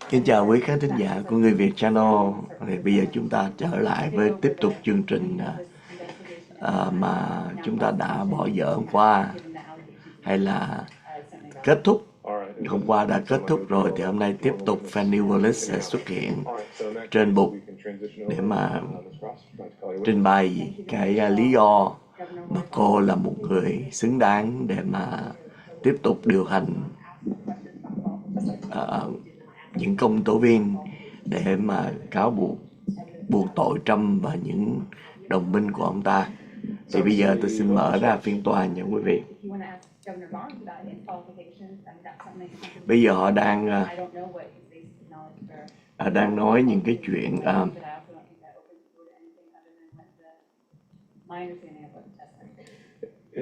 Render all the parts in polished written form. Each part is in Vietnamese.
Kính chào quý khán thính giả của Người Việt Channel. Thì bây giờ chúng ta trở lại với tiếp tục chương trình mà chúng ta đã bỏ dở hôm qua, hay là kết thúc. Hôm qua đã kết thúc rồi thì hôm nay tiếp tục Fani Willis sẽ xuất hiện trên bục để mà trình bày cái lý do mà cô là một người xứng đáng để mà tiếp tục điều hành những công tố viên để mà cáo buộc tội Trump và những đồng minh của ông ta. Thì bây giờ tôi xin mở ra phiên tòa nha quý vị. Bây giờ họ đang nói những cái chuyện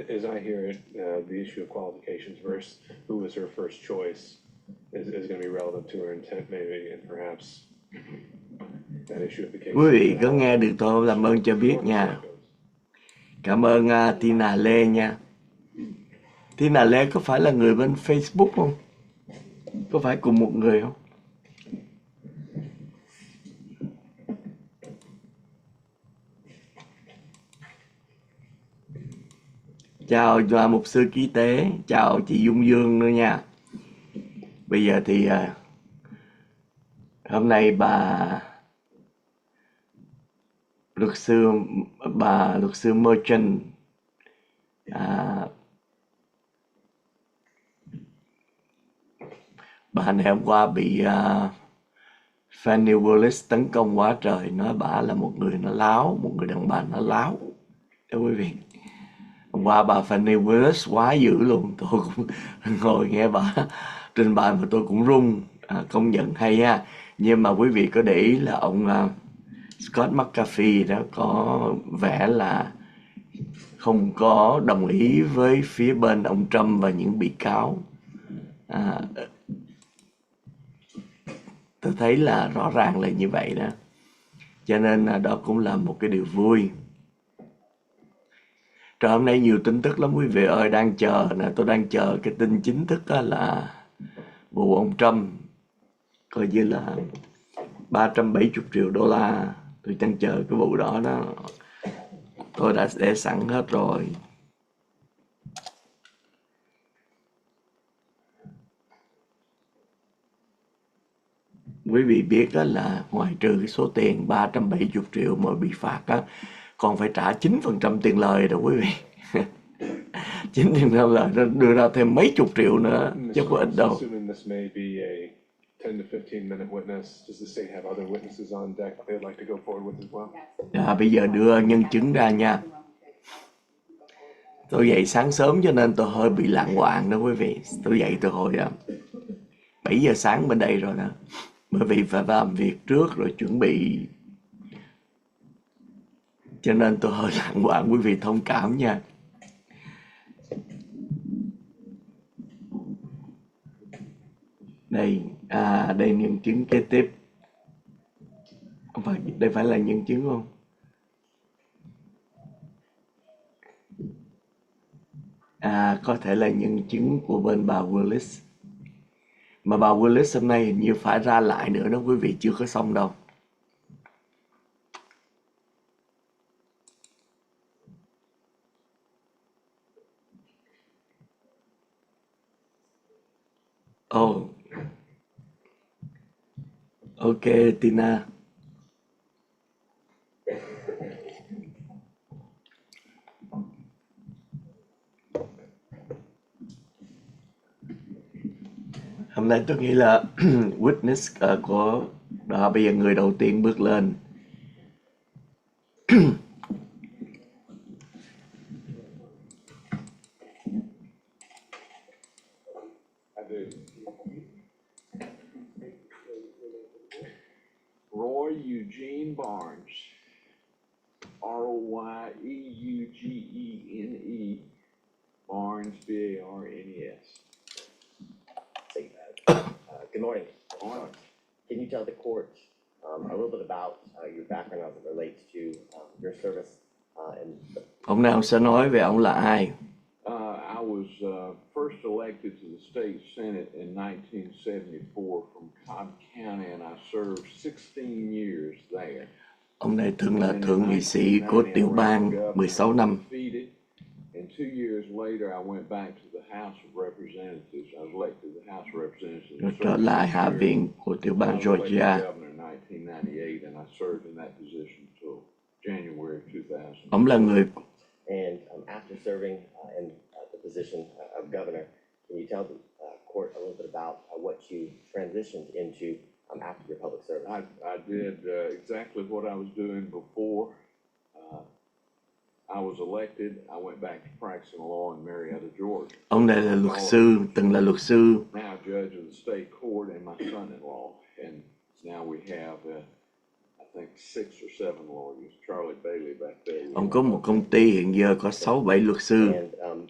as I hear it, the issue of qualifications versus who was her first choice is going to be relevant to her intent, maybe, and perhaps that issue of the case. Quý vị có nghe được tôi làm ơn cho biết nha. Cảm ơn Tina Lê nha. Tina Lê có phải là người bên Facebook không? Có phải cùng một người không? Chào mục sư ký tế, chào chị Dung Dương nữa nha. Bây giờ thì hôm nay bà luật sư Merchant bà này hôm qua bị Fani Willis tấn công quá trời, nói bà là một người nó láo, một người đàn bà nó láo. Đó quý vị. Hôm qua bà Fani Willis quá dữ luôn, tôi cũng ngồi nghe bà trình bày mà tôi cũng run, công nhận hay ha. Nhưng mà quý vị có để ý là ông Scott McAfee đó có vẻ là không có đồng ý với phía bên ông Trump và những bị cáo. Tôi thấy là rõ ràng là như vậy đó. Cho nên đó cũng là một cái điều vui. Trời, hôm nay nhiều tin tức lắm quý vị ơi, đang chờ nè, tôi đang chờ cái tin chính thức đó là vụ ông Trump, coi như là 370 triệu đô la. Tôi đang chờ cái vụ đó đó. Tôi đã để sẵn hết rồi. Quý vị biết đó là ngoài trừ cái số tiền 370 triệu mà bị phạt á, còn phải trả 9% tiền lời đó quý vị. 9% lời nó đưa ra thêm mấy chục triệu nữa, chứ có ít đâu. Bây giờ đưa nhân chứng ra nha. Tôi dậy sáng sớm cho nên tôi hơi bị lạng quạng đó quý vị. Tôi dậy từ hồi 7 giờ sáng bên đây rồi đó. Bởi vì phải làm việc trước rồi chuẩn bị. Cho nên tôi hơi lạng quạng, quý vị thông cảm nha. Đây, đây nhân chứng kế tiếp. Không phải, đây phải là nhân chứng không? Có thể là nhân chứng của bên bà Willis. Mà bà Willis hôm nay hình như phải ra lại nữa đó quý vị, chưa có xong đâu. Ok Tina. Hôm nay tôi nghĩ là witness của đó, bây giờ người đầu tiên bước lên. Roy Eugene Barnes, R-O-Y-E-U-G-E-N-E, Barnes, B-A-R-N-E-S. Good morning. Can you tell the court a little bit about your background as it relates to your service and Ông nào sẽ nói về ông là ai? I was first elected to the state senate in 1974 from Cobb County, and I served 16 years there. Ông này từng là thượng nghị sĩ của tiểu bang 16 năm. And 2 years later, I went back to the House of Representatives. I was elected to the House of Representatives. Rồi trở lại Hạ viện của tiểu bang Georgia. Governor in 1998, and I served in that position until January of 2000. Ông là người. And after serving in the position of governor, can you tell the court a little bit about what you transitioned into after your public service? I did exactly what I was doing before. I was elected. I went back to practicing law in Marietta, Georgia. Ông này là luật sư, từng là luật sư. Now judge of the state court, and my son-in-law, and now we have I think 6 or 7 lawyers. Charlie Bailey back there. Ông có một công ty hiện giờ có 6-7 luật sư. And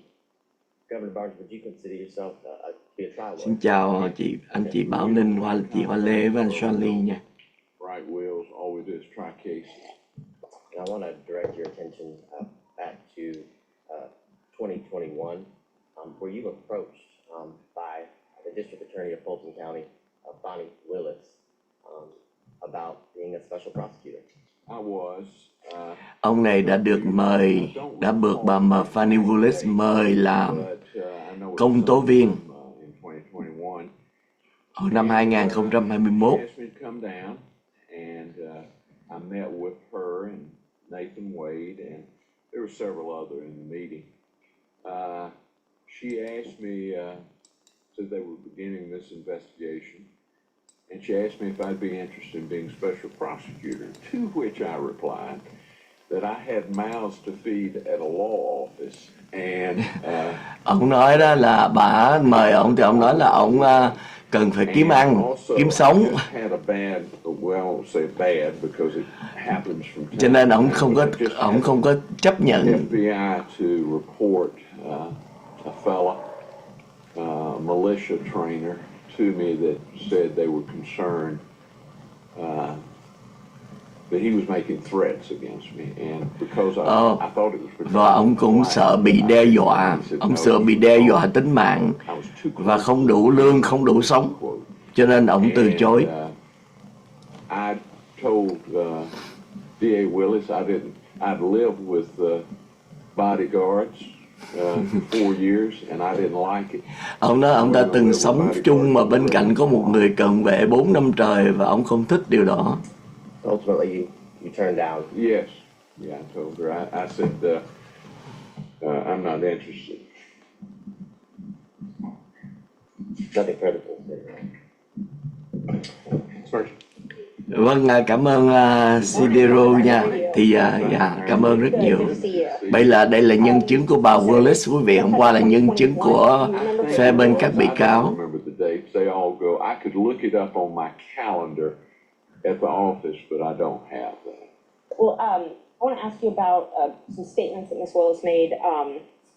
Governor Barnes, would you consider yourself to be a trial lawyer? Xin chào anh chị Bảo Ninh, chị Hoa Lê và anh Charlie nha. Right wills, all we do is try cases. And I want to direct your attention back to 2021, where you approached by the District Attorney of Fulton County, Fani Willis, about being a special prosecutor. I was. Ông này đã được mời, đã được bà Fani Willis mời làm công tố viên ở năm 2021. I met with her and Nathan Wade, and there were several others in the meeting. She asked me, said they were beginning this investigation, and she asked me if I'd be interested in being special prosecutor, to which I replied that I had mouths to feed at a law office, and ông nói đó là bà mời ông thì ông nói là ông cần phải kiếm ăn, kiếm sống. Cho nên ông không có chấp nhận. FBI to report a fella, militia trainer, to me that said they were concerned that he was making threats against me, and because I thought it was. Và ông cũng sợ bị đe dọa, ông sợ bị đe dọa tính mạng và không đủ lương, không đủ sống, cho nên ông từ chối. I told DA Willis I'd lived with bodyguards 4 years and I didn't like it. Ông nói ông đã từng sống chung mà bên cạnh có một người cận vệ 4 năm trời và ông không thích điều đó. Ultimately, you turned down. Yes, yeah, I told her. I said, I'm not interested. Nothing credible. Sorry. Vâng, cảm ơn Sidero nha. Thì cảm ơn rất nhiều. Đây là nhân chứng của bà Willis, quý vị. Hôm qua là nhân chứng của phe bên các bị cáo. I could look it up on my calendar at the office, but I don't have that. Well, I want to ask you about some statements that Ms. Willis made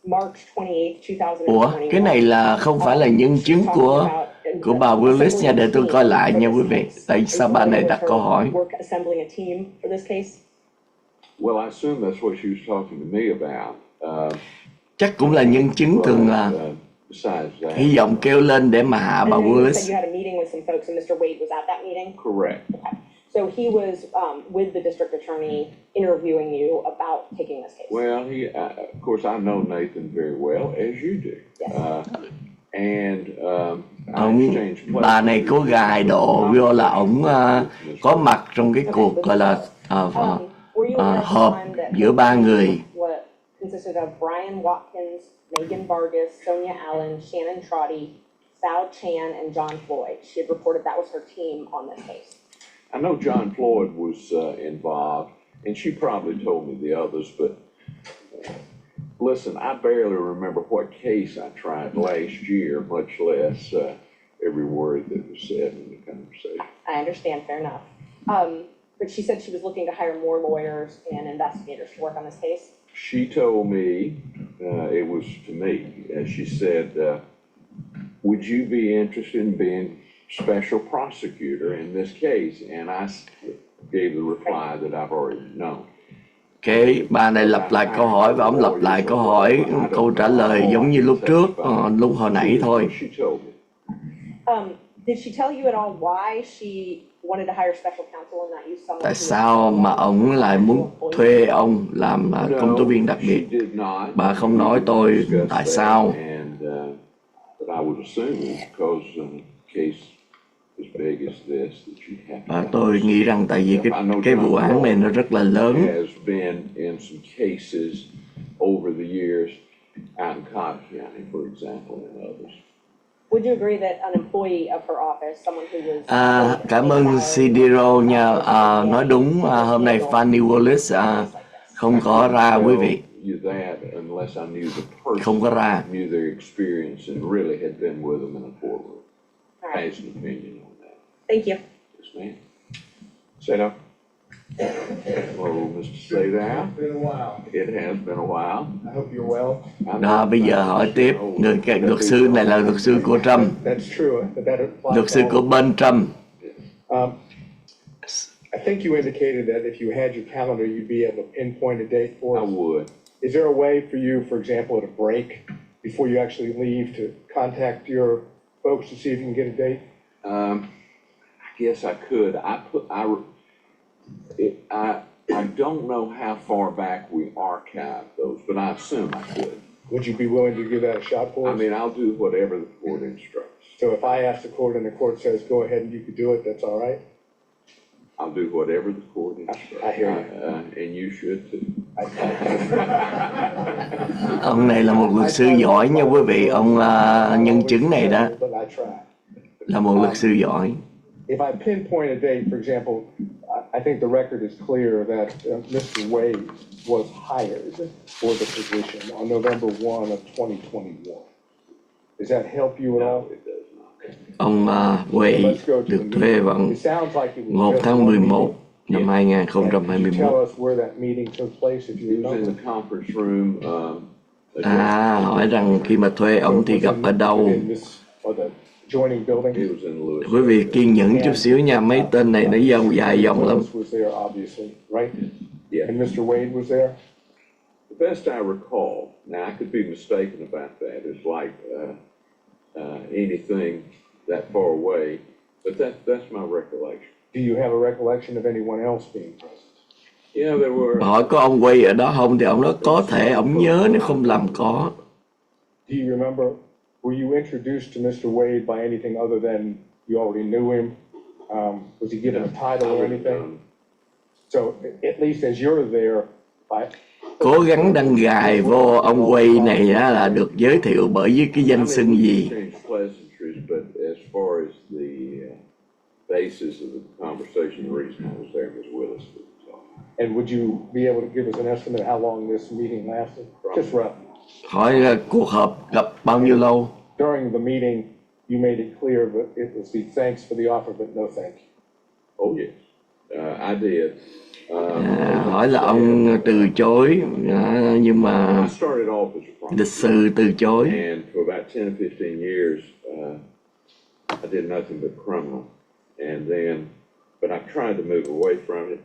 March 28th, 2021. Ủa, cái này là không phải là nhân chứng của bà Willis nha, để tôi coi lại nha quý vị. Tại sao bà này đặt câu hỏi? Well, I assume that's what she was talking to me about. Chắc cũng là nhân chứng thường là hy vọng kêu lên để mà hạ bà Willis. Correct. So he was with the district attorney interviewing you about taking this case. Well, of course, I know Nathan very well, as you do. Yes. And I exchanged bà này có gài độ vô là ổng có mặt trong cái cuộc gọi là họp giữa ba người. Consisted of Brian Watkins, Megan Vargas, Sonia Allen, Shannon Trotty, Sal Chan, and John Floyd. She had reported that was her team on this case. I know John Floyd was involved, and she probably told me the others, but listen, I barely remember what case I tried last year, much less every word that was said in the conversation. I understand, fair enough. But she said she was looking to hire more lawyers and investigators to work on this case. She told me, it was to me, she said, would you be interested in being special prosecutor in this case? And I gave the reply that I've already known. cái bà này lặp lại câu hỏi và ông lặp lại câu hỏi, câu trả lời giống như lúc trước, lúc hồi nãy thôi. She told me. Did she tell you at all why she wanted to hire special counsel and not use someone Tại who was sao mà ông lại muốn thuê ông làm công tố viên đặc No, biệt? she did not. Bà không nói tôi Discussed tại that, sao. And, but I would assume it's because in a case as big as this that you have to Và have tôi nghĩ rằng tại vì cái vụ án này nó rất là lớn. has been in some cases over the years out in Cobb County, for example, and others. Would you agree that an employee of her office, someone who was Cảm ơn Sidiro nha. Nói đúng, hôm nay Fani Willis không có ra quý vị. You that unless I knew the person, Không có ra. knew their experience, and really had been with them in a courtroom. All right. Has an opinion on that. Thank you. Yes, ma'am. Say no. Well, Mr. Say that. It's been a while. It has been a while. I hope you're well. Đó, bây giờ hỏi tiếp, cái luật sư này là luật sư của Trump, That's true, but that applies luật sư to của all. bên Trump. I think you indicated that if you had your calendar, you'd be able to pinpoint a date for I us. would. Is there a way for you, for example, at a break, before you actually leave, to contact your folks to see if you can get a date? I guess I could. I don't know how far back we archived those, but I assume I could. Would you be willing to give that a shot for I us? mean, I'll do whatever the court instructs. So if I ask the court and the court says, go ahead and you could do it, that's all right? I'll do whatever the court instructs. I hear you. And you should too. Ông này là một luật sư giỏi nha quý vị. Ông nhân chứng này đó But I try. là một luật sư giỏi. If I pinpoint a date, for example, I think the record is clear that Mr. Wade was hired for the position on November 1 of 2021. Does that help you at all? No, it does not. Ông Nguoi được thuê vào It sounds like it was 1 just tháng one 11 meeting. năm Could you 2021. tell us where that meeting took place if you It was in remember? the conference room. Hỏi rằng khi mà thuê ông thì gặp ở đâu? In this, or the adjoining building? It was in Louis. Quý vị kiên nhẫn chút xíu nha, mấy tên này nó dài dòng lắm. Willis was there, obviously, right? Yeah. And Mr. Wade was there? The best I recall, now I could be mistaken about that, it's like anything that far away, but that's my recollection. Do you have a recollection of anyone else being present? Yeah, there were. Hỏi có ông Nguoi ở đó không thì ông nói có thể ông nhớ, nếu không làm có. Do you remember, were you introduced to Mr. Wade by anything other than you already knew him? Was he given a title or anything? So at least as you're there, Cố gắng đăng gài vô ông Nguoi này á, là được giới thiệu bởi với cái danh xưng gì. Change pleasantries, but as far as the basis of the conversation, the reason I was there, Ms. Willis was talking. and would you be able to give us an estimate how long this meeting lasted? Just rough. Hỏi cuộc họp gặp bao nhiêu lâu? During the meeting, you made it clear that it was the thanks for the offer, but no thank you. Oh, yes, I did. Hỏi là ông từ chối, nhưng mà I started off as a prosecutor. lịch sự từ chối. And for about 10 or 15 years, I did nothing but criminal. And then, but I've tried to move away from it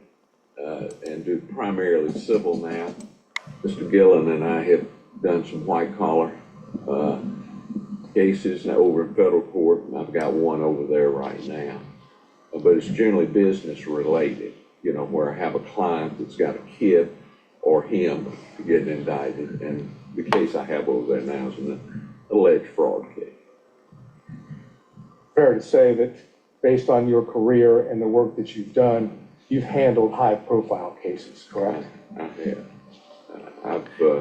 and do primarily civil now. Mr. Gillen and I have done some white collar cases over in federal court, and I've got one over there right now. But it's generally business related, you know, where I have a client that's got a kid or him getting indicted. And the case I have over there now is an alleged fraud case. Fair to say that based on your career and the work that you've done, you've handled high-profile cases, correct? I have.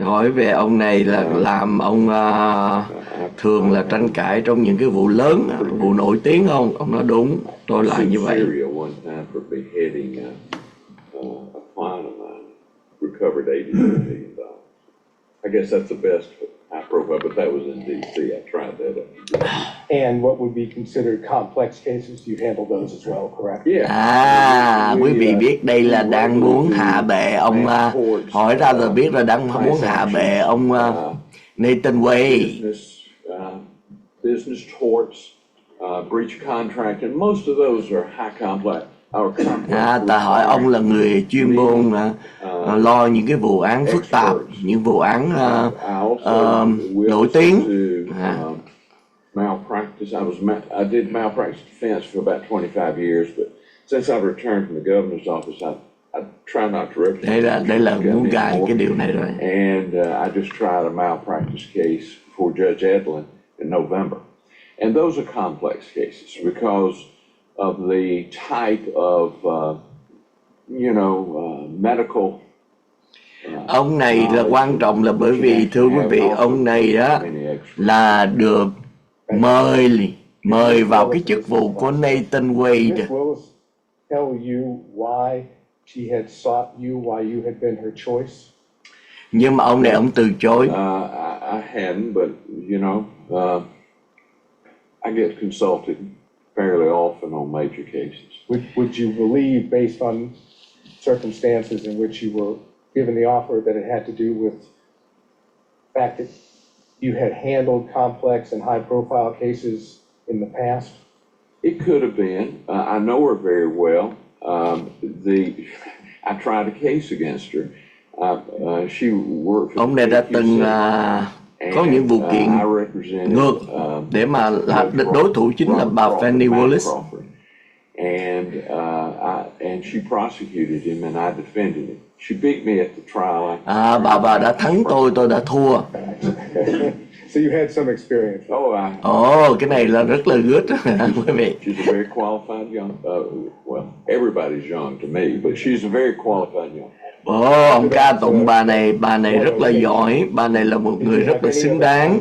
Hỏi về ông này là làm ông thường là tranh cãi trong những cái vụ lớn, vụ nổi tiếng không? Ông nói đúng, tôi lại như vậy. One time for beheading a client of mine, recovered $82 million. I guess that's the best high profile, but that was in D.C. I tried that up. And what would be considered complex cases, you handle those as well, correct? Yeah. Quý vị biết đây là đang muốn hạ bệ ông, hỏi ra rồi biết là đang muốn hạ bệ ông Nathan Wade. Business torts, breach of contract, and most of those are high complex. Ta hỏi ông là người chuyên môn lo những cái vụ án phức tạp, những vụ án nổi tiếng. Malpractice. I did malpractice defense for about 25 years, but since I've returned from the governor's office, I try not to represent. Đây là muốn gài cái điều này rồi. And I just tried a malpractice case for Judge Edlin in November. And those are complex cases because of the type of, medical. Ông này là quan trọng là bởi vì, thưa quý vị, ông này đó là được mời vào cái chức vụ của Nathan Wade. Ms. Willis tell you why she had sought you, why you had been her choice? Nhưng mà ông này ông từ chối. I hadn't, but I get consulted fairly often on major cases. Would you believe, based on circumstances in which you were given the offer, that it had to do with the fact that you had handled complex and high-profile cases in the past? It could have been. I know her very well. I tried a case against her. She worked for. Ông này đã từng có những vụ kiện ngược để mà đối thủ chính là bà Fani Willis. And she prosecuted him, and I defended him. She beat me at the trial. Bà đã thắng tôi đã thua. So you had some experience. Cái này là rất là good, quý vị. She's a very qualified young. Well, everybody's young to me, but she's a very qualified young. Ông ca tụng bà này rất là giỏi, bà này là một người rất là xứng đáng.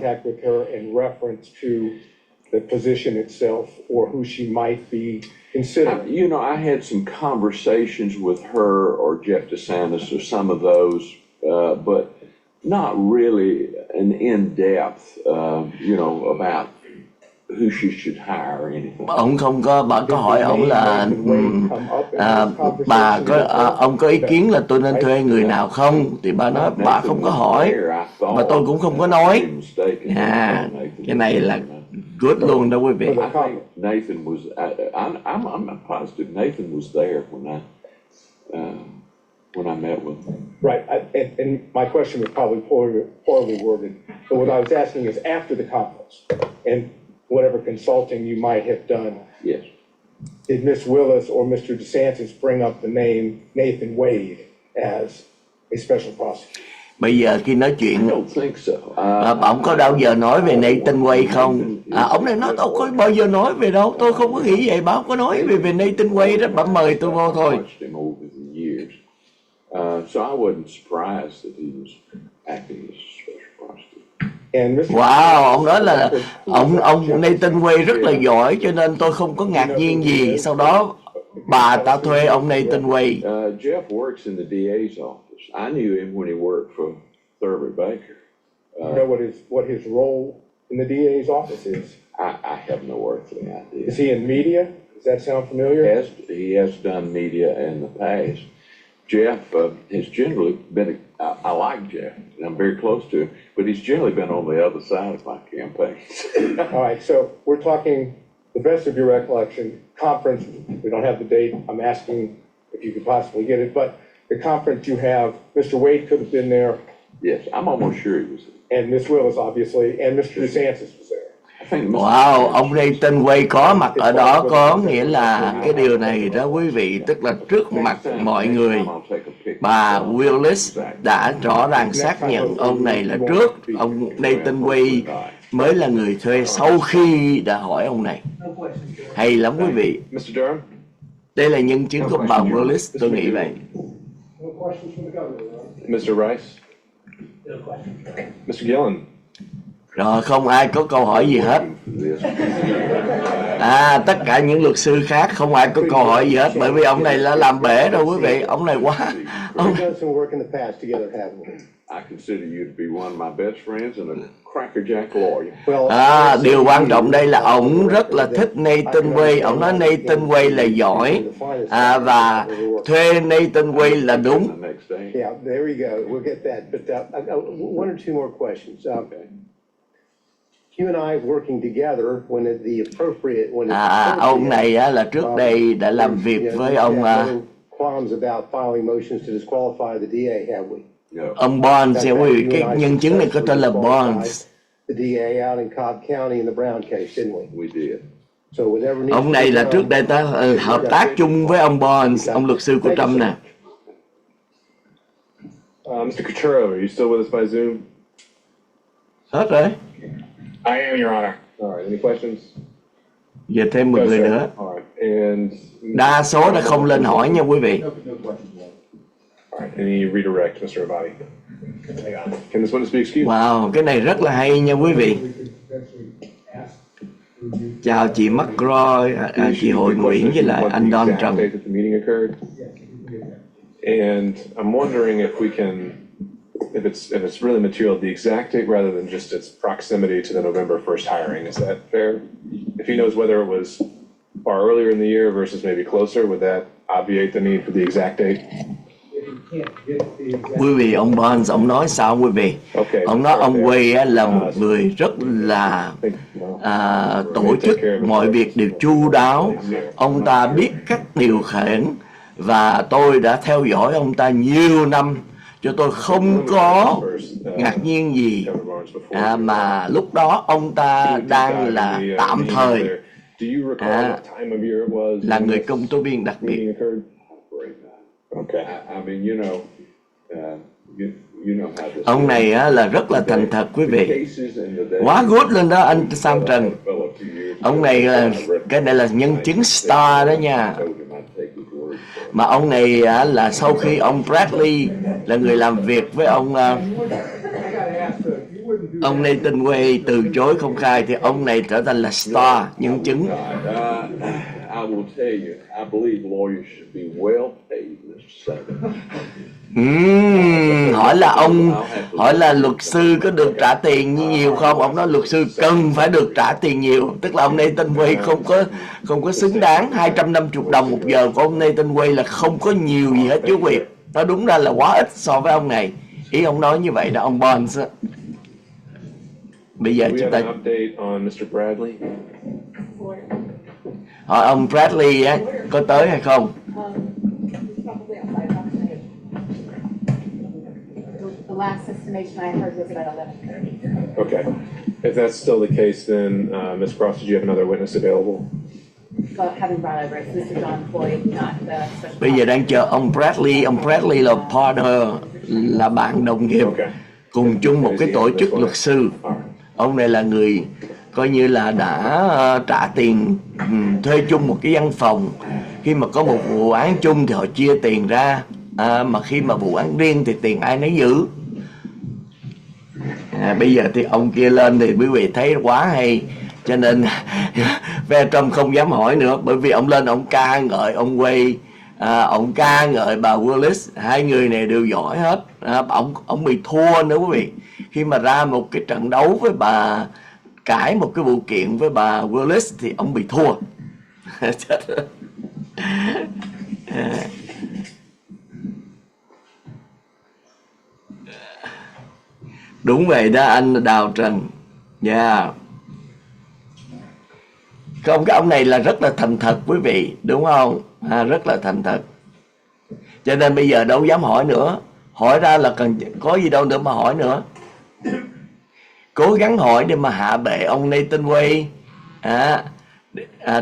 The position itself or who she might be considered. I had some conversations with her or Jeff DeSantis or some of those, but not really an in-depth, about who she should hire or anything. Ông không có, bà có hỏi ông là ông có ý kiến là tôi nên thuê người nào không? Thì bà nói bà không có hỏi, mà tôi cũng không có nói. Cái này là good luôn đó quý vị. Nathan was. I'm positive Nathan was there when I met with him. Right, and my question was probably poorly worded. So what I was asking is, after the conference and whatever consulting you might have done, yes, did Ms. Willis or Mr. DeSantis bring up the name Nathan Wade as a special prosecutor? Bây giờ khi nói chuyện, I don't think so. Ông có bao giờ nói về Nathan Wade không? Ông này nói tôi có bao giờ nói về đâu, tôi không có nghĩ vậy. Bà không có nói về Nathan Wade đó, bà mời tôi vô thôi. So I wasn't surprised that he was acting as a special prosecutor. Wow, ông nói là ông Nathan Wade rất là giỏi, cho nên tôi không có ngạc nhiên gì. Sau đó bà ta thuê ông Nathan Wade. Jeff works in the DA's office. I knew him when he worked for Thurber Baker. You know what his role in the DA's office is? I have no earthly idea. Is he in media? Does that sound familiar? He has done media in the past. Jeff has generally been. I like Jeff, and I'm very close to him, but he's generally been on the other side of my campaign. All right, so we're talking, the best of your recollection, conference. We don't have the date. I'm asking if you could possibly get it, but the conference you have, Mr. Wade could have been there. Yes, I'm almost sure he was there. And Ms. Willis, obviously, and Mr. DeSantis was there. Wow, ông Nathan Wade có mặt ở đó, có nghĩa là cái điều này đó quý vị, tức là trước mặt mọi người, bà Willis đã rõ ràng xác nhận ông này là trước, ông Nathan Wade mới là người thuê sau khi đã hỏi ông này. Hay lắm quý vị. Đây là nhân chứng của bà Willis, tôi nghĩ vậy. Mr. Rice? Mr. Gillen? Rồi không ai có câu hỏi gì hết. Tất cả những luật sư khác không ai có câu hỏi gì hết, bởi vì ông này là làm bể rồi quý vị, ông này quá. I consider you to be one of my best friends and a crackerjack lawyer. Điều quan trọng đây là ông rất là thích Nathan Wade. Ông nói Nathan Wade là giỏi, và thuê Nathan Wade là đúng. Yeah, there we go. We'll get that. But one or two more questions. you and I working together when it's the appropriate, when it's Ông này á, là trước đây đã làm you việc know, với we ông have no qualms about filing motions to disqualify the DA, have we? ông Bonds nha quý vị. Cái nhân chứng này có tên là Bonds. The DA out in Cobb County in the Brown case, didn't we? We did. So whatever needs Ông to này be là done, trước đây ta hợp tác chung với ông Bonds, ông luật sư của Trump nè. Mr. Cottrell, are you still with us by Zoom? Hết rồi. I am, Your Honor. All right, any questions? Giờ thêm một Yes, người sir. nữa. All right, and... Đa số đã không lên hỏi nha quý vị. All right, any redirect, Mr. Abadi? Can this witness be excused? Wow, cái này rất là hay nha quý vị. Chào chị McCroy, chị Hội Nguyễn với lại anh Don Trần. Date that the meeting occurred. And I'm wondering if we can, if it's really material, the exact date rather than just its proximity to the November 1st hiring. Is that fair? If he knows whether it was far earlier in the year versus maybe closer, would that obviate the need for the exact date? Quý vị, ông Bonds, ông nói sao quý vị? Ông nói ông Nguoi là một người rất là tổ chức mọi việc đều chu đáo. Ông ta biết cách điều khiển và tôi đã theo dõi ông ta nhiều năm, cho tôi không có ngạc nhiên gì mà lúc đó ông ta đang là tạm thời là người công tố viên đặc biệt. Okay, I mean, you know how this. Ông này á, là rất là thành thật quý vị, quá good lên đó anh Sam Trần. Ông này là cái này là nhân chứng star đó nha. Mà ông này á, là sau khi ông Bradley là người làm việc với ông Nathan Nguoi từ chối không khai thì ông này trở thành là star nhân chứng. I will tell you, I believe lawyers should be well paid, Mr. Senator. Hỏi là luật sư có được trả tiền nhiều không? Ông nói luật sư cần phải được trả tiền nhiều, tức là ông Nathan Nguoi không có xứng đáng. 250 đồng một giờ của ông Nathan Nguoi là không có nhiều gì hết chú quý vị. Nó đúng ra là quá ít so với ông này. Ý ông nói như vậy đó, ông Bonds á. Bây giờ chúng ta hỏi ông Bradley á có tới hay không? The last estimation I heard was about 11:30. Okay. If that's still the case, then Ms. Cross, did you have another witness available? But having brought over it's Mr. John Floyd, not the special. Bây giờ đang chờ ông Bradley. Ông Bradley là partner, là bạn đồng nghiệp cùng chung một cái tổ chức luật sư. Ông này là người coi như là đã trả tiền thuê chung một cái văn phòng. Khi mà có một vụ án chung thì họ chia tiền ra, mà khi mà vụ án riêng thì tiền ai nấy giữ. Bây giờ thì ông kia lên thì quý vị thấy quá hay, cho nên Ve Trump không dám hỏi nữa, bởi vì ông lên ông ca ngợi ông Nguoi, ông ca ngợi bà Willis, hai người này đều giỏi hết. Ông bị thua nữa quý vị, khi mà ra một cái trận đấu với bà, cãi một cái vụ kiện với bà Willis thì ông bị thua. Đúng vậy đó anh Đào Trần. Yeah. Không, cái ông này là rất là thành thật quý vị, đúng không? Rất là thành thật. Cho nên bây giờ đâu dám hỏi nữa. Hỏi ra là cần có gì đâu nữa mà hỏi nữa. Cố gắng hỏi để mà hạ bệ ông Nathan Nguoi,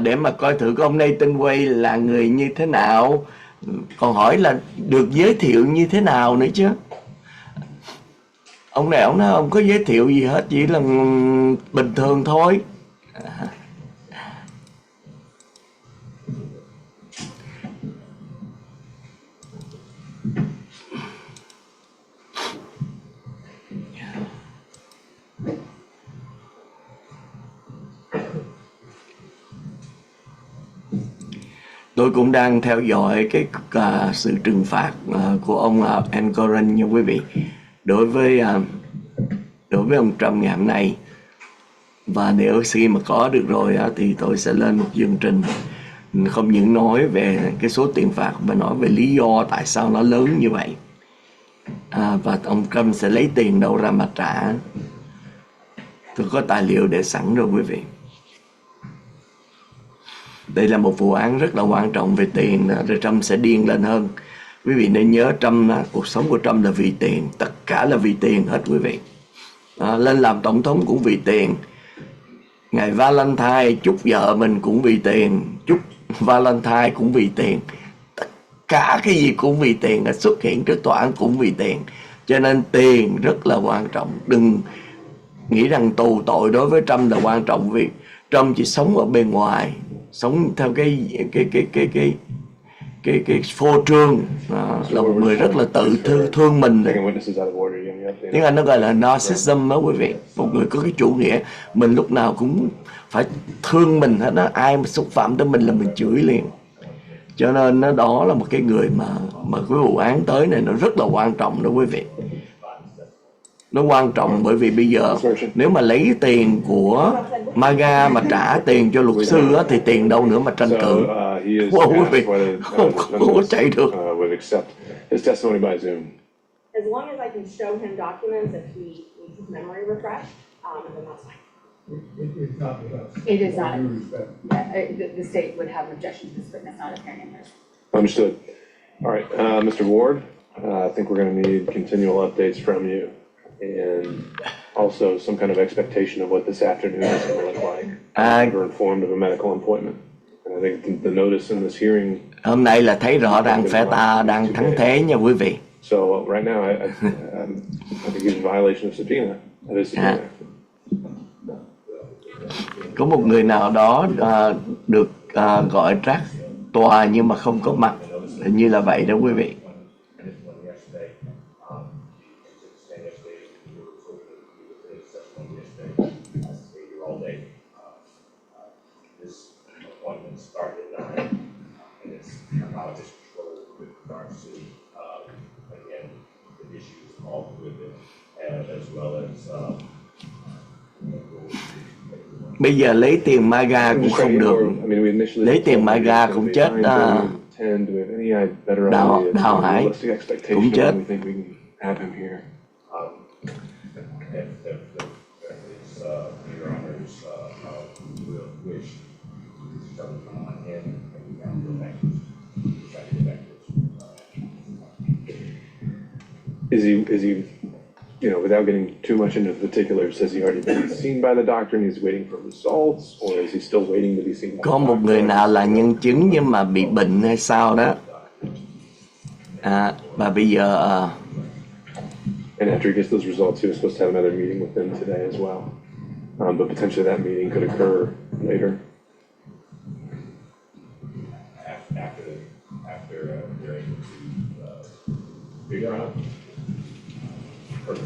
để mà coi thử ông Nathan Nguoi là người như thế nào, còn hỏi là được giới thiệu như thế nào nữa chứ. Ông này ông nói không có giới thiệu gì hết, chỉ là bình thường thôi. Tôi cũng đang theo dõi cái sự trừng phạt của ông Encoren nha quý vị, đối với ông Trump ngày hôm nay. Và nếu khi mà có được rồi thì tôi sẽ lên một chương trình không những nói về cái số tiền phạt mà nói về lý do tại sao nó lớn như vậy, và ông Trump sẽ lấy tiền đâu ra mà trả. Tôi có tài liệu để sẵn rồi quý vị. Đây là một vụ án rất là quan trọng về tiền, rồi Trump sẽ điên lên hơn. Quý vị nên nhớ Trump, cuộc sống của Trump là vì tiền, tất cả là vì tiền hết quý vị. Lên làm tổng thống cũng vì tiền. Ngày Valentine chúc vợ mình cũng vì tiền, chúc Valentine cũng vì tiền. Tất cả cái gì cũng vì tiền, xuất hiện trước tòa án cũng vì tiền. Cho nên tiền rất là quan trọng. Đừng nghĩ rằng tù tội đối với Trump là quan trọng, vì Trump chỉ sống ở bên ngoài, sống theo cái phô trương, là một người rất là tự thương mình. Tiếng Anh nó gọi là narcissism đó quý vị. Một người có cái chủ nghĩa mình lúc nào cũng phải thương mình hết đó, ai mà xúc phạm tới mình là mình chửi liền. Cho nên đó là một cái người mà cái vụ án tới này nó rất là quan trọng đó quý vị. Nó quan trọng bởi vì bây giờ nếu mà lấy tiền của MAGA mà trả tiền cho luật sư á, thì tiền đâu nữa mà tranh cử. Quý vị không có chạy được. As long as I can show him documents if he needs his memory refreshed, then that's fine. It is not, the state would have objection to this witness not appearing in person. Understood. All right, Mr. Ward, I think we're going to need continual updates from you, and also some kind of expectation of what this afternoon is going to look like. We're informed of a medical appointment. And I think the notice in this hearing. Hôm nay là thấy rõ ràng phe ta đang thắng thế nha quý vị. So right now, I think he's in violation of subpoena. That is subpoena. Có một người nào đó được gọi ra tòa nhưng mà không có mặt, như là vậy đó quý vị. Bây giờ lấy tiền MAGA cũng không được, lấy tiền MAGA cũng chết. Đào Hải cũng chết. Is he, without getting too much into the particulars, has he already been seen by the doctor and he's waiting for results, or is he still waiting to be seen by the doctor? Có một người nào là nhân chứng nhưng mà bị bệnh hay sao đó. Và bây giờ and after he gets those results, he was supposed to have another meeting with them today as well. But potentially that meeting could occur later.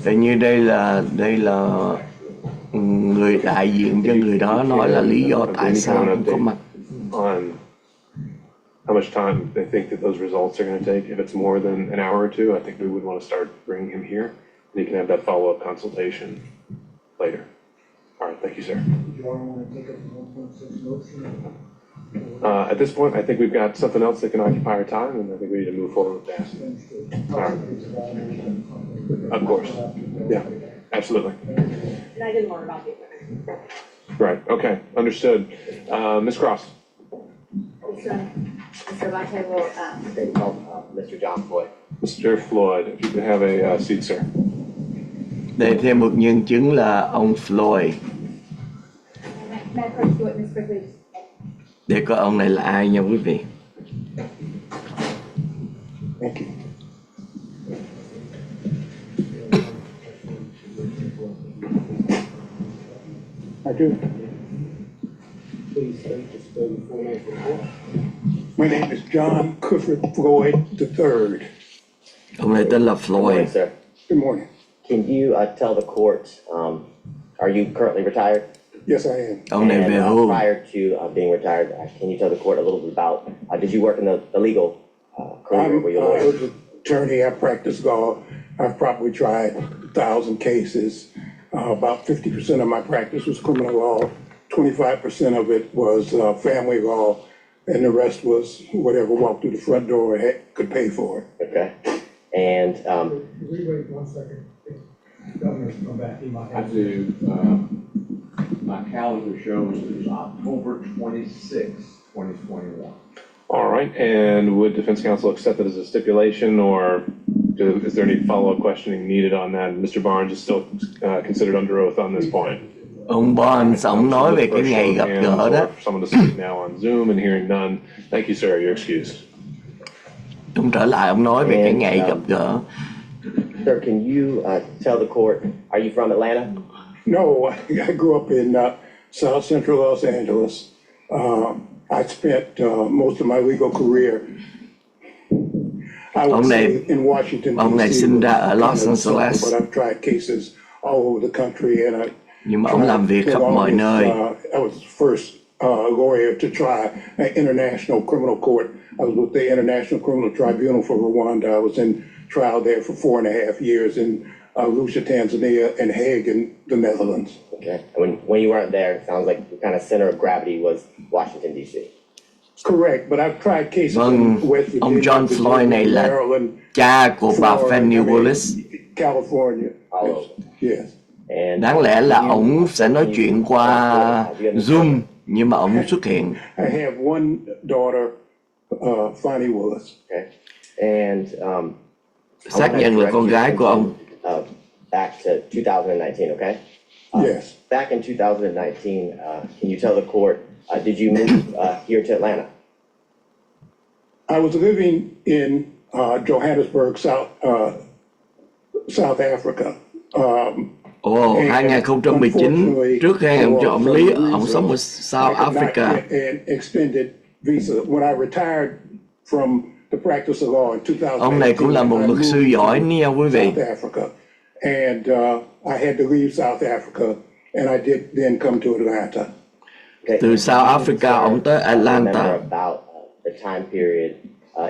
Tự nhiên đây là người đại diện cho người đó nói là lý do tại sao không có mặt. On how much time they think that those results are going to take. If it's more than an hour or two, I think we would want to start bringing him here, and he can have that follow-up consultation later. All right, thank you, sir. At this point, I think we've got something else that can occupy our time, and I think we need to move forward with that. Of course. Yeah, absolutely. And I didn't learn about the equipment. Right, okay, understood. Ms. Cross. Mr. Vante will, Mr. John Floyd. Mr. Floyd, if you could have a seat, sir. Để thêm một nhân chứng là ông Floyd. may I approach the witness quickly? Để coi ông này là ai nha quý vị. Thank you. I do. Please state just the full name for the court. My name is John Clifford Floyd III. Ông này tên là Good morning, Floyd. sir. Good morning. Can you tell the court, are you currently retired? Yes, I am. Ông này And, về hưu. prior to being retired, can you tell the court a little bit about, did you work in the legal career? Were you a I lawyer? was an attorney. I practiced law. I've probably tried 1,000 cases. About 50% of my practice was criminal law. 25% of it was family law, and the rest was whatever walked through the front door could pay for it. Okay. And Can we wait 1 second? Governor's come back, he might I have. do, My calendar shows it's October 26th, 2021. All right, and would defense counsel accept it as a stipulation, or is there any follow-up questioning needed on that? Mr. Barnes is still considered under oath on this point. Ông Barnes, ông nói về cái ngày gặp gỡ đó. Someone to speak now on Zoom and hearing none. Thank you, sir. You're excused. Ông trở lại, ông nói về cái ngày gặp gỡ. Sir, can you tell the court, are you from Atlanta? No, I grew up in South Central Los Angeles. I spent most of my legal career, I would say, in Washington, ông này D.C. sinh ra ở Los Angeles. But I've tried cases all over the country, and Nhưng mà ông làm việc khắp mọi nơi. I was the first lawyer to try an international criminal court. I was with the International Criminal Tribunal for Rwanda. I was in trial there for 4.5 years in Arusha, Tanzania, and Hague in the Netherlands. Okay. And when you weren't there, it sounds like the kind of center of gravity was Washington, D.C. Correct, but I've tried cases Vâng, in West Virginia, ông John Floyd này là Maryland, cha của bà Florida, Fani Willis. California. All over. Yes. And Đáng lẽ là ông sẽ nói chuyện qua Zoom, nhưng mà ông xuất hiện. I have one daughter, Fani Willis. Okay. And Xác nhận là con gái của ông. Back to 2019, okay? Yes. Back in 2019, can you tell the court, did you move here to Atlanta? I was living in Johannesburg, South Africa. 2019, trước khi ông cho ông Lý, ông sống ở South I could not Africa. get an extended visa. When I retired from the practice of law in 2018, Ông này cũng là một luật sư giỏi nha quý vị. South Africa, and I had to leave South Africa, and I did then come to Atlanta. Okay. Từ South Africa, ông tới Atlanta. Remember about the time period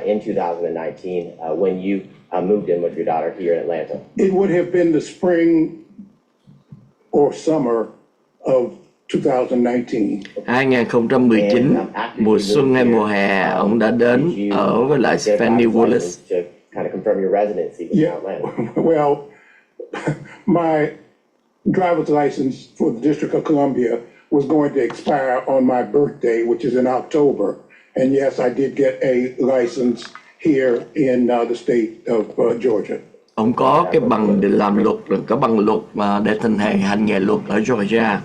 in 2019 when you moved in with your daughter here in Atlanta? It would have been the spring or summer of 2019. 2019, mùa xuân hay mùa hè, ông đã đến ở với lại Fani Willis. To kind of confirm your residency in Yeah. Atlanta. Well, my driver's license for the District of Columbia was going to expire on my birthday, which is in October. And yes, I did get a license here in the state of Georgia. Ông có cái bằng để làm luật, có bằng luật mà để hành nghề luật ở Georgia.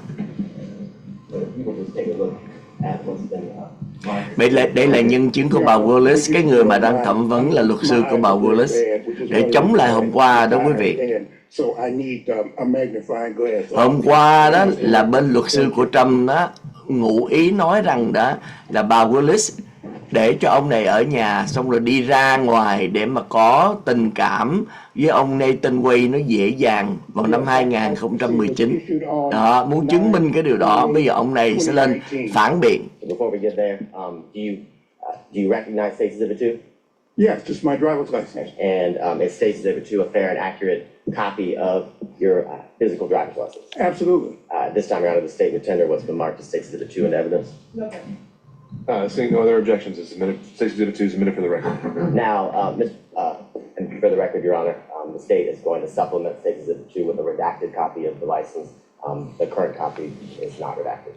Đây là nhân chứng của bà Willis, cái người mà đang thẩm vấn là luật sư của bà Willis, để chống lại hôm qua đó quý vị. Hôm qua đó là bên luật sư của Trump đó ngụ ý nói rằng đó là bà Willis để cho ông này ở nhà xong rồi đi ra ngoài để mà có tình cảm với ông Nathan Nguoi nó dễ dàng vào năm 2019. Đó, muốn chứng minh cái điều đó, bây giờ ông này sẽ lên phản biện. Before we get there, do you recognize State Exhibit 2? Yes, it's my driver's license. And is State Exhibit 2 a fair and accurate copy of your physical driver's license? Absolutely. This time around, the statement tender was been marked as State Exhibit 2 in evidence. Seeing no other objections, it's submitted. State Exhibit 2 is submitted for the record. Now, and for the record, Your Honor, the state is going to supplement State Exhibit 2 with a redacted copy of the license. The current copy is not redacted,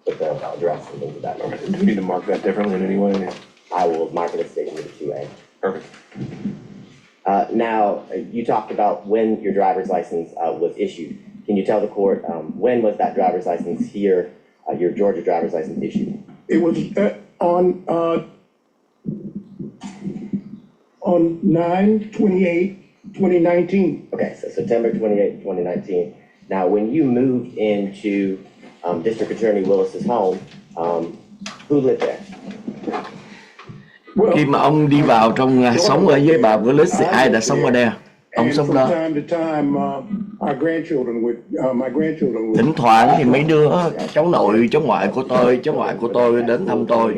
with the address and things of that nature. Do you need to mark that differently in any way? I will mark it as State Exhibit 2A. Perfect. Now, you talked about when your driver's license was issued. Can you tell the court when was that driver's license here, your Georgia driver's license issued? It was on 9/28/2019. Okay, so September 28, 2019. Now, when you moved into District Attorney Willis's home, who lived there? Khi mà ông đi vào trong sống ở với bà Willis thì ai đã sống ở đây? Ông sống đó. Thỉnh thoảng thì mấy đứa cháu nội, cháu ngoại của tôi đến thăm tôi.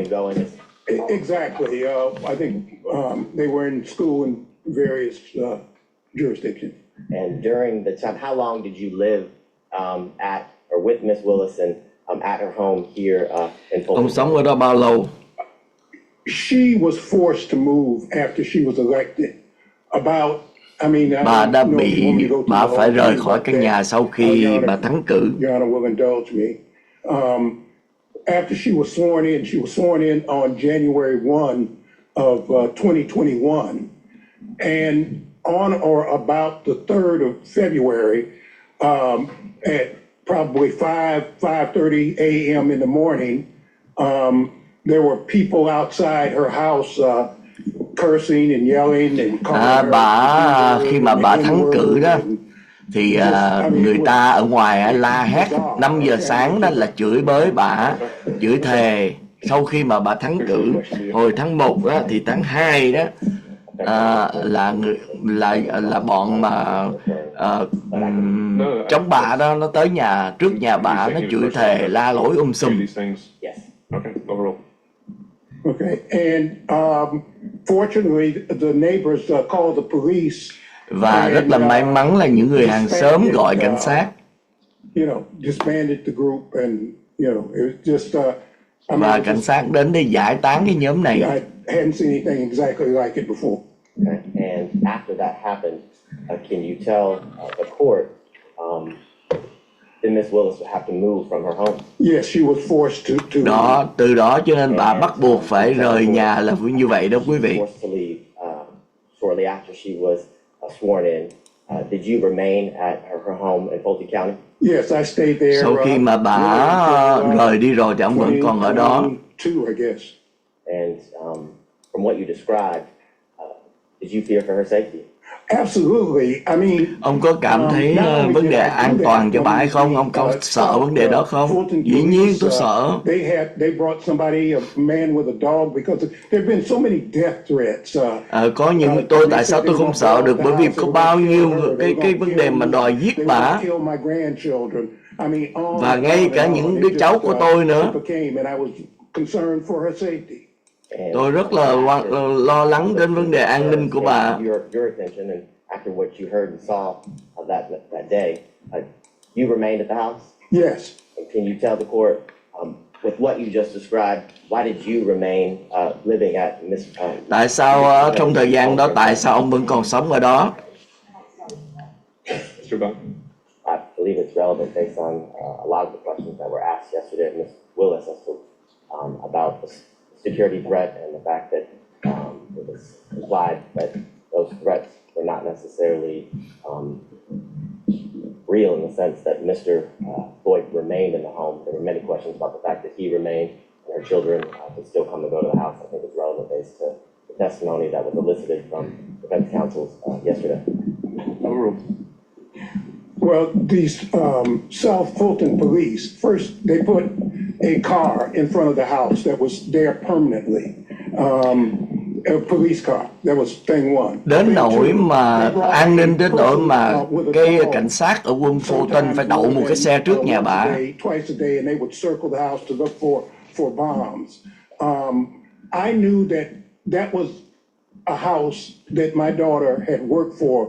Exactly. I think they were in school in various jurisdictions. And during the time, how long did you live at or with Miss Willis and at her home here in Fulton? Ông sống ở đó bao lâu? She was forced to move after she was elected. Bà đã bị, bà phải rời khỏi căn nhà sau khi bà thắng cử. After she was sworn in on January 1 of 2021. And on or about the 3rd of February, at probably 5:30 a.m. in the morning, there were people outside her house cursing and yelling and calling her. Khi mà bà thắng cử đó thì người ta ở ngoài la hét 5 giờ sáng đó là chửi bới bà, chửi thề. Sau khi mà bà thắng cử hồi tháng 1 đó thì tháng 2 đó là bọn mà chống bà đó nó tới trước nhà bà, nó chửi thề la lối sùm. Okay, and fortunately the neighbors called the police. Và rất là may mắn là những người hàng xóm gọi cảnh sát. Disbanded the group and it was just và cảnh sát đến để giải tán cái nhóm này. I hadn't seen anything exactly like it before. Okay. And after that happened, can you tell the court did Miss Willis have to move from her home? Yes, she was forced to đó, từ đó cho nên bà bắt buộc phải rời nhà là như vậy đó quý vị. Forced to leave shortly after she was sworn in. Did you remain at her home in Fulton County? Yes, I stayed there. Sau khi mà bà rời đi rồi thì ông vẫn còn ở đó. I guess. And from what you described, did you fear for her safety? Absolutely. I mean, ông có cảm thấy vấn đề an toàn cho bà hay không? Ông có sợ vấn đề đó không? Dĩ nhiên tôi sợ. They brought somebody, a man with a dog, because there've been so many death threats. Có những tại sao tôi không sợ được, bởi vì có bao nhiêu cái vấn đề mà đòi giết bà. Và ngay cả những đứa cháu của tôi nữa. Tôi rất là lo lắng đến vấn đề an ninh của bà. After what you heard and saw of that day, you remained at the house? Yes. And can you tell the court, with what you just described, why did you remain living at Miss? Tại sao trong thời gian đó, tại sao ông vẫn còn sống ở đó? Mr. Bunn? I believe it's relevant based on a lot of the questions that were asked yesterday at Miss Willis as to about the security threat and the fact that it was implied that those threats were not necessarily real in the sense that Mr. Floyd remained in the home. There were many questions about the fact that he remained and her children could still come and go to the house. I think it's relevant based to the testimony that was elicited from defense counsel yesterday. Well, these South Fulton police, first they put a car in front of the house that was there permanently. A police car. That was thing one. Đến nỗi mà an ninh đến nỗi mà cái cảnh sát ở quân Fulton phải đậu một cái xe trước nhà bà. Twice a day, and they would circle the house to look for bombs. I knew that was a house that my daughter had worked for.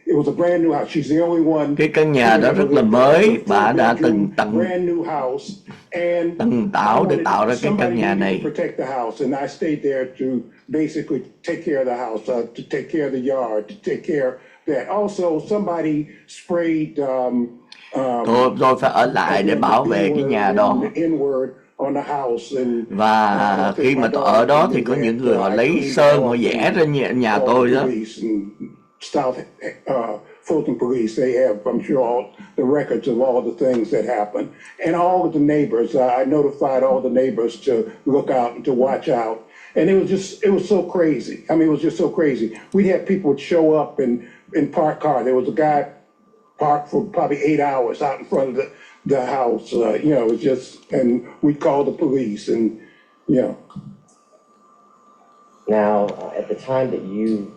It was a brand new house. She's the only one. Cái căn nhà đó rất là mới, bà đã từng brand new house and tạo để tạo ra cái căn nhà này. Protect the house, and I stayed there to basically take care of the house, to take care of the yard, to take care of that. Also, somebody sprayed. Tôi phải ở lại để bảo vệ cái nhà đó. Và khi mà tôi ở đó thì có những người họ lấy sơn họ vẽ ra nhà tôi đó. South Fulton police, they have, I'm sure, all the records of all the things that happened. And all of the neighbors, I notified all the neighbors to look out and to watch out. And it was so crazy. I mean, it was just so crazy. We'd have people would show up and park car. There was a guy parked for probably 8 hours out in front of the house. It was just, and we'd call the police and, Now, at the time that you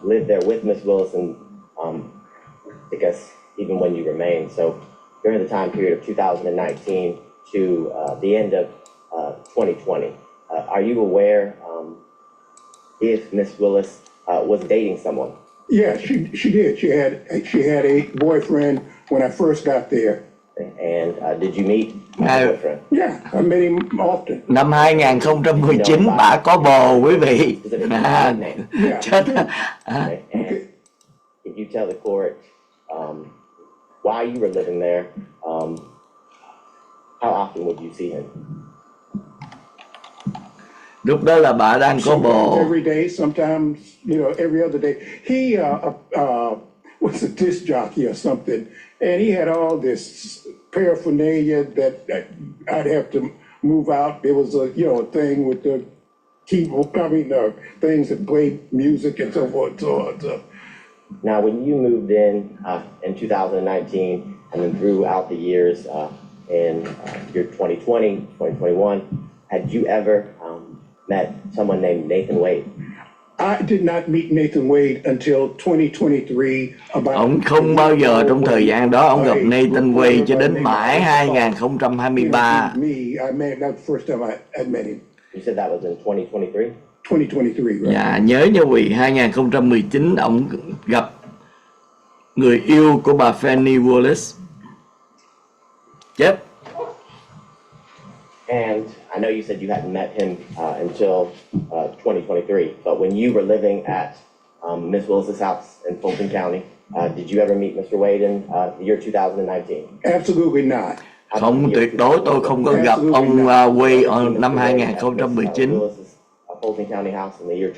lived there with Miss Willis, and I guess even when you remained, so during the time period of 2019 to the end of 2020, are you aware if Miss Willis was dating someone? Yeah, she did. She had a boyfriend when I first got there. And did you meet her boyfriend? Yeah, I met him often. Năm 2019 bà có bồ quý vị. Chết. Can you tell the court why you were living there? How often would you see him? Lúc đó là bà đang có Sometimes bồ. every day, sometimes, every other day. He was a disc jockey or something, and he had all this paraphernalia that I'd have to move out. There was a thing with the keyboard, things that played music and so forth and so on. So Now, when you moved in 2019, and then throughout the years in year 2020, 2021, had you ever met someone named Nathan Wade? I did not meet Nathan Wade until 2023. Ông không bao giờ trong thời gian đó ông gặp Nathan Wade cho đến mãi 2023. Me, that's the first time I met him. You said that was in 2023? 2023, right? Dạ, nhớ như vậy 2019 ông gặp người yêu của bà Fani Willis. Yep. And I know you said you hadn't met him until 2023, but when you were living at Miss Willis's house in Fulton County, did you ever meet Mr. Wade in the year 2019? Absolutely not. Không, tuyệt đối tôi không có gặp ông Wade năm 2019. Fulton County house in the year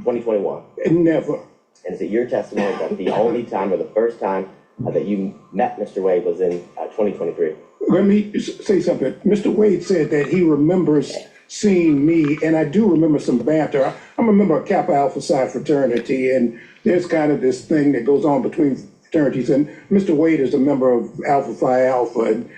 2021. Never. And is it your testimony that the only time or the first time that you met Mr. Wade was in 2023? Let me say something. Mr. Wade said that he remembers seeing me, and I do remember some banter. I'm a member of Kappa Alpha Psi fraternity, and there's kind of this thing that goes on between fraternities, and Mr. Wade is a member of Alpha Phi Alpha, and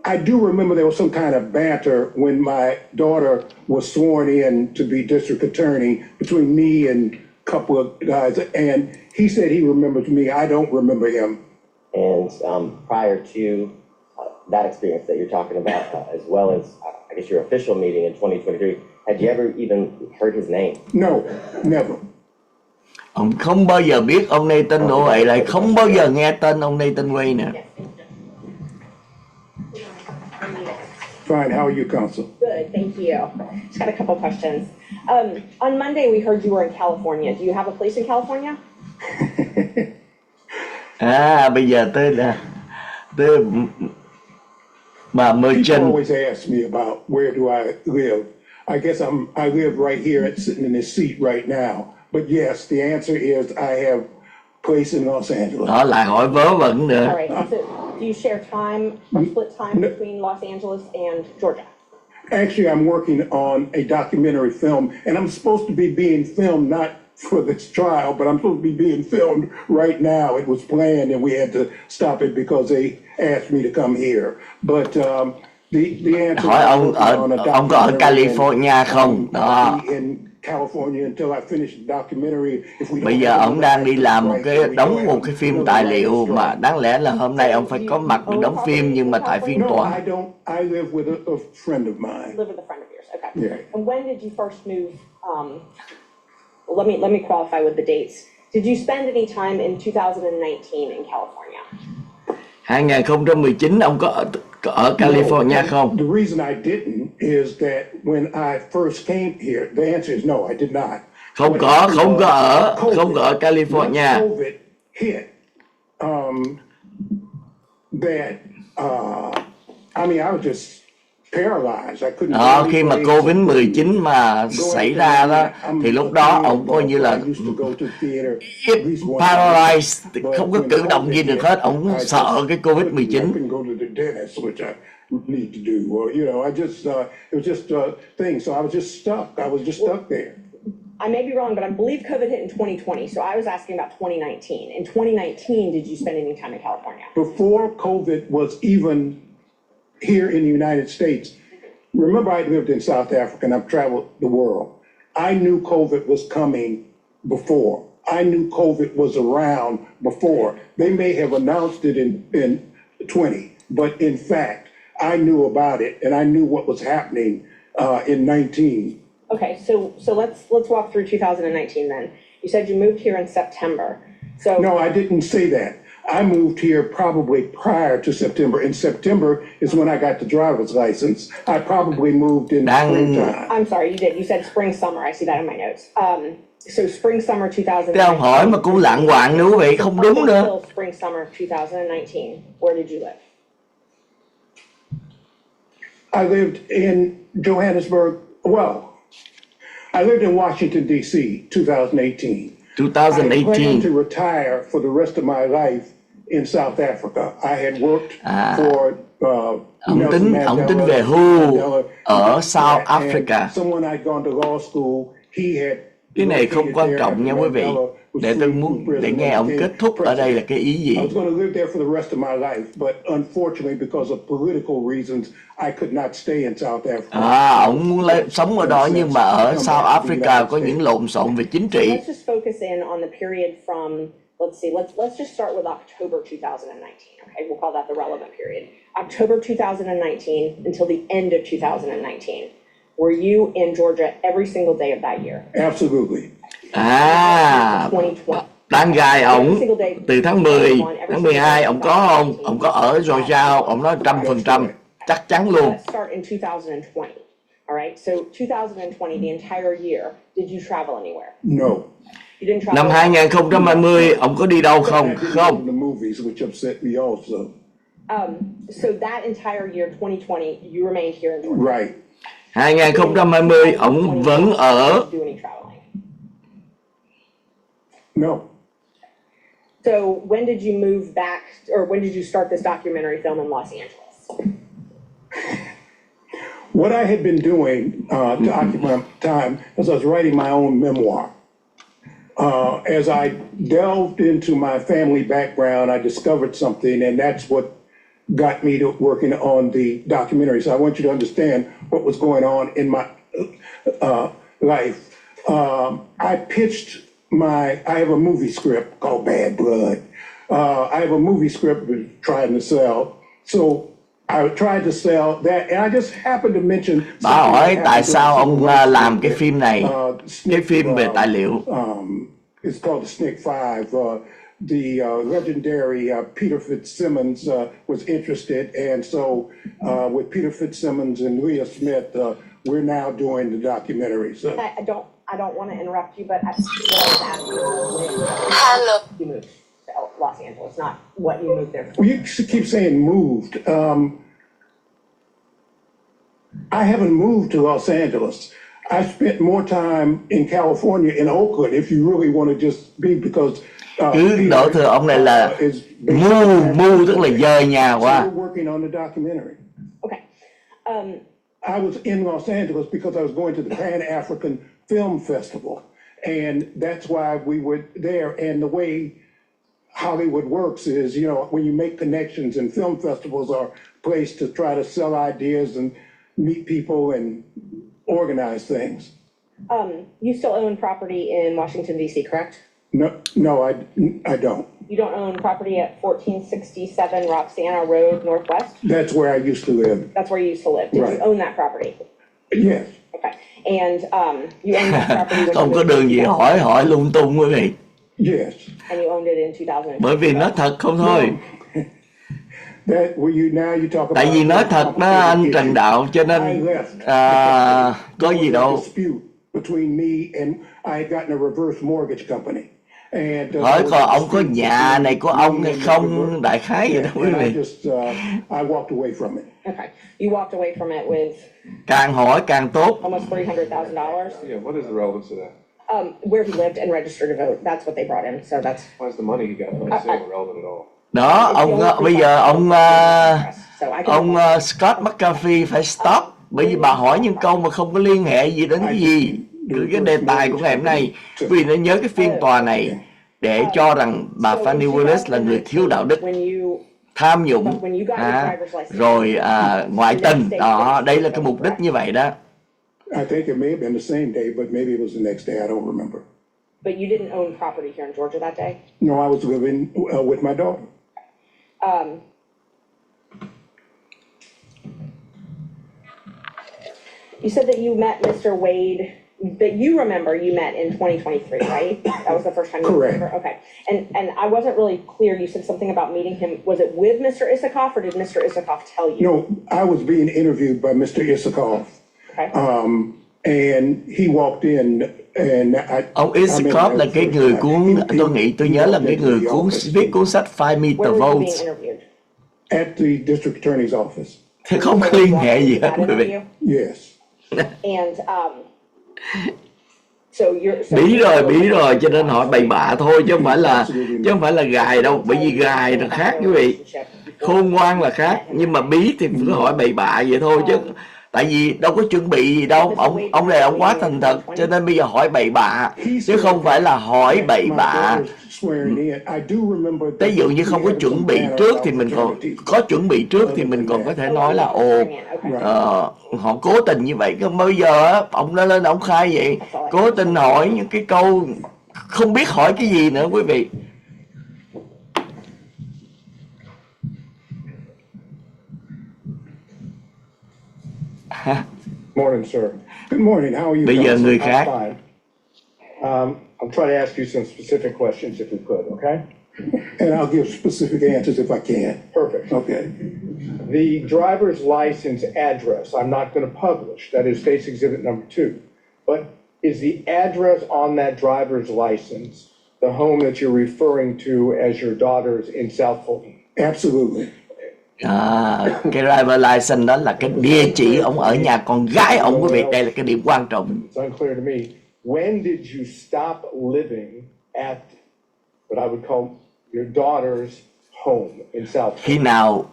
I do remember there was some kind of banter when my daughter was sworn in to be district attorney between me and a couple of guys, and he said he remembers me. I don't remember him. And prior to that experience that you're talking about, as well as, I guess, your official meeting in 2023, had you ever even heard his name? No, never. Ông không bao giờ biết ông Nathan Wade, lại không bao giờ nghe tên ông Nathan Wade nè. Fine, how are you, Counsel? Good, thank you. Just got a couple questions. On Monday, we heard you were in California. Do you have a place in California? Bây giờ tới bà People Merchant. always ask me about where do I live. I guess I live right here, sitting in this seat right now. But yes, the answer is I have a place in Los Angeles. Đó lại hỏi vớ vẩn nữa. All right, so do you share time or split time between Los Angeles and Georgia? Actually, I'm working on a documentary film, and I'm supposed to be being filmed not for this trial, but I'm supposed to be being filmed right now. It was planned, and we had to stop it because they asked me to come here. But the answer Hỏi ông có ở California không? Đó. In California until I finish the documentary. Bây giờ ông đang đi làm đóng một cái phim tài liệu mà đáng lẽ là hôm nay ông phải có mặt để đóng phim, nhưng mà tại phiên No, tòa. I don't. I live with a friend of mine. Live with a friend of yours, okay. Yeah. And when did you first move? Let me qualify with the dates. Did you spend any time in 2019 in California? 2019 ông có ở California không? The reason I didn't is that when I first came here, the answer is no, I did not. Không có ở California. When COVID hit, I was just paralyzed. I couldn't. Đó, khi mà Covid-19 mà xảy ra đó, thì lúc đó ông coi như là paralyzed, không có cử động gì được hết, ông sợ cái Covid-19. Need to do, or it was just a thing. So I was just stuck there. I may be wrong, but I believe COVID hit in 2020. So I was asking about 2019. In 2019, did you spend any time in California? Before COVID was even here in the United States, remember I lived in South Africa and I've traveled the world. I knew COVID was coming before. I knew COVID was around before. They may have announced it in 20, but in fact, I knew about it and I knew what was happening in 19. Okay, so let's walk through 2019 then. You said you moved here in September. So No, I didn't say that. I moved here probably prior to September. In September is when I got the driver's license. I probably moved in springtime. I'm sorry, you did. You said spring, summer. I see that in my notes. So spring, summer 2019. Thế ông hỏi mà cũng lạng quạng nữa vậy, không đúng nữa. Spring, summer 2019. Where did you live? I lived in Johannesburg, well, I lived in Washington, D.C., 2018. I planned 2018. to retire for the rest of my life in South Africa. I had worked for Ông Nelson tính Mandela, về hưu Mandela, ở South and Africa. someone I'd gone to law school, he had Cái này không located quan there trọng nha after quý vị. Mandela was Để tôi freed muốn from prison để nghe when he ông became kết thúc ở đây là president. cái ý gì. I was going to live there for the rest of my life, but unfortunately, because of political reasons, I could not stay in South Africa. Ông muốn sống ở đó nhưng mà ở South Africa có những lộn xộn về chính trị. Let's just focus in on the period from, let's just start with October 2019, okay? We'll call that the relevant period. October 2019 until the end of 2019. Were you in Georgia every single day of that year? Absolutely. 2020. Bạn gái ổng từ tháng 10, tháng 12 ổng có không? Ổng có ở rồi sao? Ổng nói 100%, chắc chắn luôn. Let's start in 2020. All right. So 2020, the entire year, did you travel anywhere? No. You didn't travel. Năm 2020 ổng có đi đâu không? Không. The movies, which upset me also. So that entire year, 2020, you remained here in Georgia. Right. 2020 ổng vẫn ở. Do any traveling? No. So when did you move back, or when did you start this documentary film in Los Angeles? What I had been doing to occupy my time as I was writing my own memoir. As I delved into my family background, I discovered something, and that's what got me to working on the documentary. So I want you to understand what was going on in my life. I pitched I have a movie script called Bad Blood. I have a movie script we're trying to sell. So I tried to sell that, and I just happened to mention. Bà hỏi tại sao ông làm cái phim này, cái phim về tài liệu. It's called The Snake Five. The legendary Peter Fitzsimmons was interested, and so with Peter Fitzsimmons and Leah Smith, we're now doing the documentary. So I don't want to interrupt you, but what I was asking was when you moved to Los Angeles, not what you moved there for. well, you keep saying moved. I haven't moved to Los Angeles. I spent more time in California, in Oakland, if you really want to just be, because Cứ đổ thừa ông này là move tức là dời nhà qua. we're working on the documentary. Okay. I was in Los Angeles because I was going to the Pan African Film Festival, and that's why we were there. And the way Hollywood works is, you know, when you make connections, and film festivals are a place to try to sell ideas and meet people and organize things. You still own property in Washington, D.C., correct? No, I don't. You don't own property at 1467 Roxana Road, Northwest? That's where I used to live. That's where you used to live. Did Right. you own that property? Yes. Okay. And you owned that property when Không you có moved đường gì hỏi lung tung quý vị. Yes. and you owned it in 2000. Bởi vì nói thật không thôi. That now you talk about. Tại vì nói thật đó anh Trần Đạo, cho nên có gì đâu. Dispute between me and I had gotten a reverse mortgage company. And Hỏi coi ông có nhà này của ông hay không, đại khái vậy đó quý vị. I walked away from it. Okay. You walked away from it with Càng hỏi càng tốt. almost $300,000. Yeah, what is the relevance of that? Where he lived and registered to vote. That's what they brought in. So that's. Why is the money he got from the sale relevant at all? Đó, bây giờ ông Scott McAfee phải stop, bởi vì bà hỏi những câu mà không có liên hệ gì đến cái gì, cái đề tài của ngày hôm nay. Vì nó nhớ cái phiên tòa này để cho rằng bà Fani Willis là người thiếu đạo đức, tham nhũng, rồi ngoại tình. Đó, đây là cái mục đích như vậy đó. I think it may have been the same day, but maybe it was the next day. I don't remember. But you didn't own property here in Georgia that day? No, I was living with my daughter. You said that you met Mr. Wade, that you remember you met in 2023, right? That was the first time you Correct. remember? Okay. And I wasn't really clear. You said something about meeting him. Was it with Mr. Isikoff, or did Mr. Isikoff tell you? No, I was being interviewed by Mr. Isikoff. Okay. And he walked in, and Ông Isikoff là cái người cuốn, tôi nhớ là cái người viết cuốn sách 5 Meter Where were you being Votes. interviewed? at the district attorney's office. Thế không có liên hệ gì hết quý vị. Yes. And so Bí rồi cho nên hỏi bậy bạ thôi chứ không phải là gài đâu, bởi vì gài là khác quý vị, khôn ngoan là khác, nhưng mà bí thì cứ hỏi bậy bạ vậy thôi chứ tại vì đâu có chuẩn bị gì đâu, ông này ông quá thành thật cho nên bây giờ hỏi bậy bạ chứ không phải là hỏi bậy bạ. Ví dụ như không có chuẩn bị trước thì mình còn có chuẩn bị trước thì mình còn có thể nói là họ cố tình như vậy. Còn bây giờ ông đã lên ông khai vậy, cố tình hỏi những cái câu không biết hỏi cái gì nữa quý vị. Morning, sir. Good morning, how are you? Bây giờ guys? người khác. I'm fine. I'll try to ask you some specific questions if we could, okay? And I'll give specific answers if I can. Perfect. Okay. The driver's license address, I'm not going to publish. That is State's Exhibit number 2. But is the address on that driver's license the home that you're referring to as your daughter's in South Fulton? Absolutely. Cái driver license đó là cái địa chỉ ông ở nhà con gái ông quý vị, đây là cái điểm quan trọng. It's unclear to me. When did you stop living at what I would call your daughter's home in South Fulton? Khi nào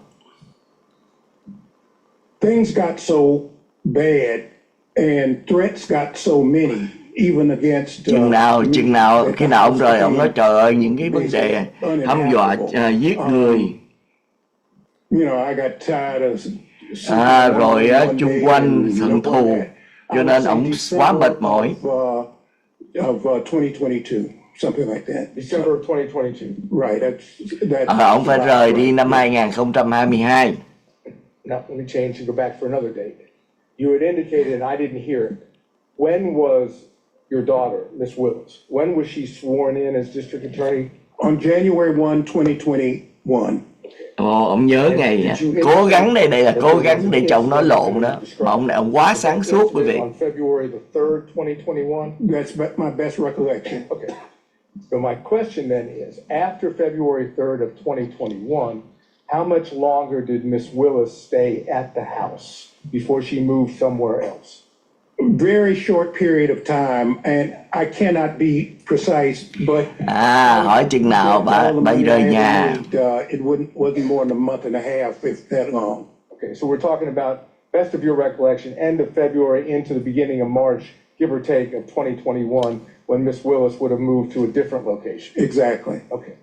Things got so bad and threats got so many, even against khi nào ông rời, ông nói trời ơi những cái vấn đề hăm dọa giết người. You know, I got tired of rồi chung quanh hận thù cho nên ông quá mệt mỏi. Of 2022, something like that. December of 2022. Right. Ông phải rời đi năm 2022. Now, let me change and go back for another date. You had indicated, and I didn't hear it. When was your daughter, Miss Willis, when was she sworn in as district attorney? On January 1, 2021. Ông nhớ ngày cố gắng đây là cố gắng để cho ông nói lộn đó, mà ông này ông quá sáng suốt quý vị. On February the 3rd, 2021? That's my best recollection. Okay. So my question then is, after February 3rd of 2021, how much longer did Miss Willis stay at the house before she moved somewhere else? Very short period of time, and I cannot be precise, but hỏi chừng nào bà rời nhà. It wasn't more than a month and a half, if that long. Okay, so we're talking about, best of your recollection, end of February into the beginning of March, give or take, of 2021, when Miss Willis would have moved to a different location. Exactly. Okay.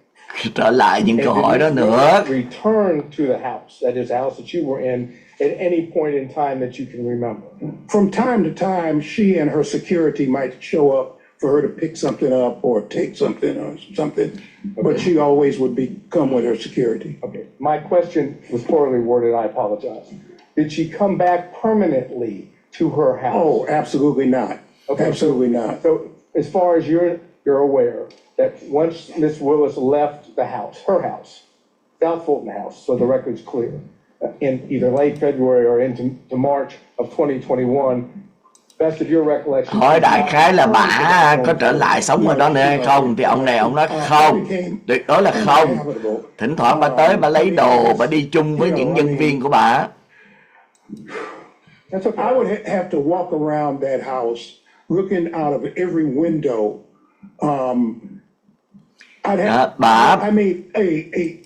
Trở lại những câu hỏi đó nữa. Return to the house, that is the house that you were in at any point in time that you can remember. From time to time, she and her security might show up for her to pick something up or take something or something, but she always would come with her security. Okay, my question was poorly worded, I apologize. Did she come back permanently to her house? Oh, absolutely not. Okay, absolutely not. So as far as you're aware, that once Miss Willis left the house, her house, South Fulton House, so the record's clear, in either late February or into March of 2021, best of your recollection. Hỏi đại khái là bà có trở lại sống ở đó nữa hay không, thì ông này ông nói không, tuyệt đối là không. Thỉnh thoảng bà tới bà lấy đồ, bà đi chung với những nhân viên của bà. I would have to walk around that house looking out of every window.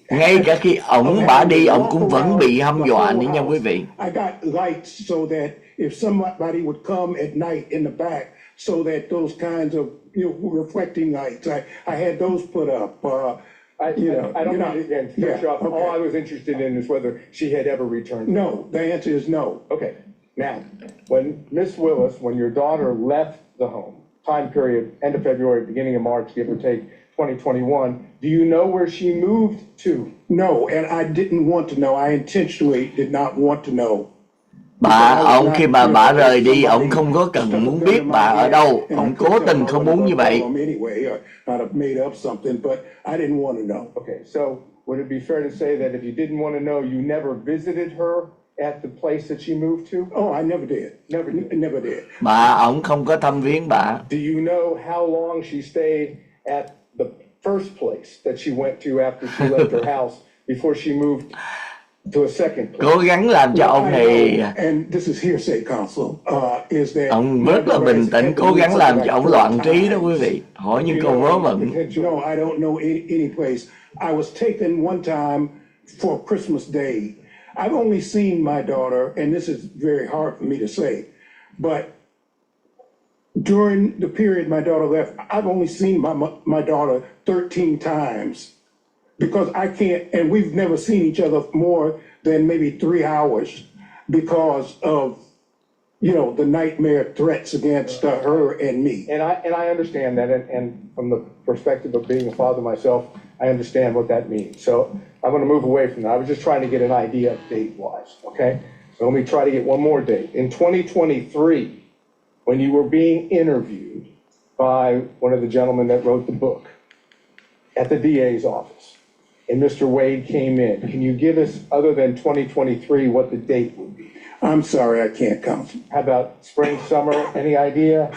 Ngay cả khi bà đi, ông cũng vẫn bị hăm dọa nữa nha quý vị. I got lights so that if somebody would come at night in the back, so that those kinds of reflecting lights, I had those put up. I don't mean to finish off. Okay. All I was interested in is whether she had ever returned. No, the answer is no. Okay. Now, when Miss Willis, when your daughter left the home, time period, end of February, beginning of March, give or take, 2021, do you know where she moved to? No, and I didn't want to know. I intentionally did not want to know. Khi mà bà rời đi, ông không có cần muốn biết bà ở đâu, ông cố tình không muốn như vậy. Okay, so would it be fair to say that if you didn't want to know, you never visited her at the place that she moved to? Oh, I never did. Never did. Ông không có thăm viếng bà. Do you know how long she stayed at the first place that she went to after she left her house before she moved to a second place. Cố gắng làm cho ông này, And this is hearsay, counsel, is that ông rất là bình tĩnh, cố gắng làm cho ông loạn trí đó quý vị. Hỏi những câu vớ vẩn. No, I don't know any place. I was taken one time for Christmas Day. I've only seen my daughter, and this is very hard for me to say, but during the period my daughter left, I've only seen my daughter 13 times because I can't, and we've never seen each other more than maybe 3 hours because of, you know, the nightmare threats against her and me. And I understand that, and from the perspective of being a father myself, I understand what that means. So I'm going to move away from that. I was just trying to get an idea of date-wise, okay? So let me try to get one more date. In 2023, when you were being interviewed by one of the gentlemen that wrote the book at the DA's office, and Mr. Wade came in, can you give us, other than 2023, what the date would be? I'm sorry, I can't counsel. How about spring, summer, any idea?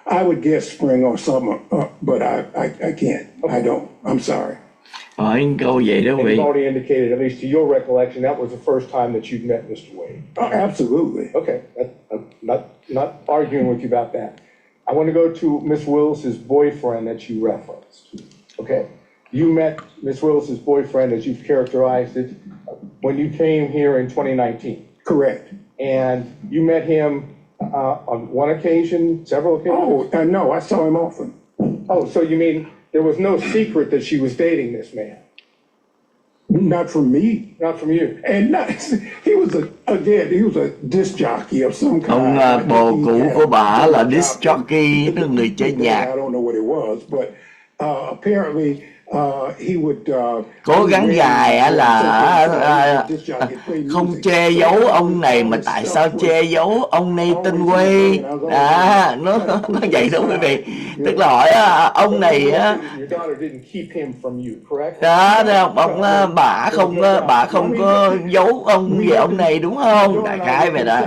I would guess spring or summer, but I can't. I don't. I'm sorry. Hỏi câu vậy đó quý And vị. you've already indicated, at least to your recollection, that was the first time that you'd met Mr. Wade. Oh, absolutely. Okay, I'm not arguing with you about that. I want to go to Miss Willis's boyfriend that you referenced. Okay, you met Miss Willis's boyfriend, as you've characterized it, when you came here in 2019. Correct. And you met him on one occasion, several occasions? Oh, no, I saw him often. Oh, so you mean there was no secret that she was dating this man? Not from me. Not from you. And not, he was a disc jockey of some kind. Ông bồ cũ của bà là disc jockey, tức là người chơi nhạc. I don't know what it was, but apparently he would Cố gắng gài là không che giấu ông này, mà tại sao che giấu ông Nathan Nguoi? Nó vậy đó quý vị. Tức là hỏi ông này á, đó ông bà không có giấu ông về ông này đúng không? Đại khái vậy đó.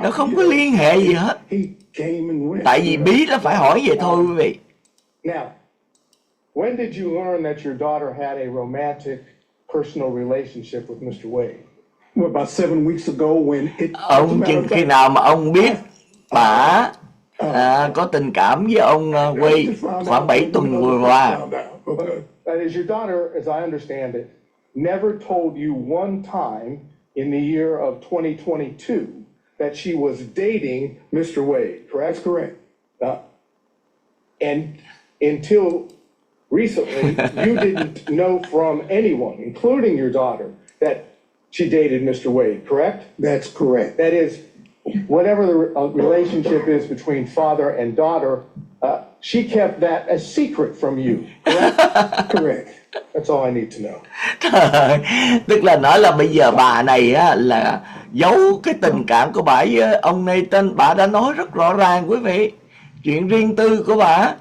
Nó không có liên hệ gì hết. Tại vì biết là phải hỏi vậy thôi quý vị. Now, when did you learn that your daughter had a romantic, personal relationship with Mr. Wade? Well, about 7 weeks ago when it... Ông khi nào mà ông biết bà có tình cảm với ông Wade? Khoảng 7 tuần vừa qua. That is, your daughter, as I understand it, never told you one time in the year of 2022 that she was dating Mr. Wade, correct? That's correct. And until recently, you didn't know from anyone, including your daughter, that she dated Mr. Wade, correct? That's correct. That is, whatever the relationship is between father and daughter, she kept that a secret from you, correct? Correct. That's all I need to know. Tức là nói là bây giờ bà này á, là giấu cái tình cảm của bà với ông Nathan. Bà đã nói rất rõ ràng quý vị. Chuyện riêng tư của bà,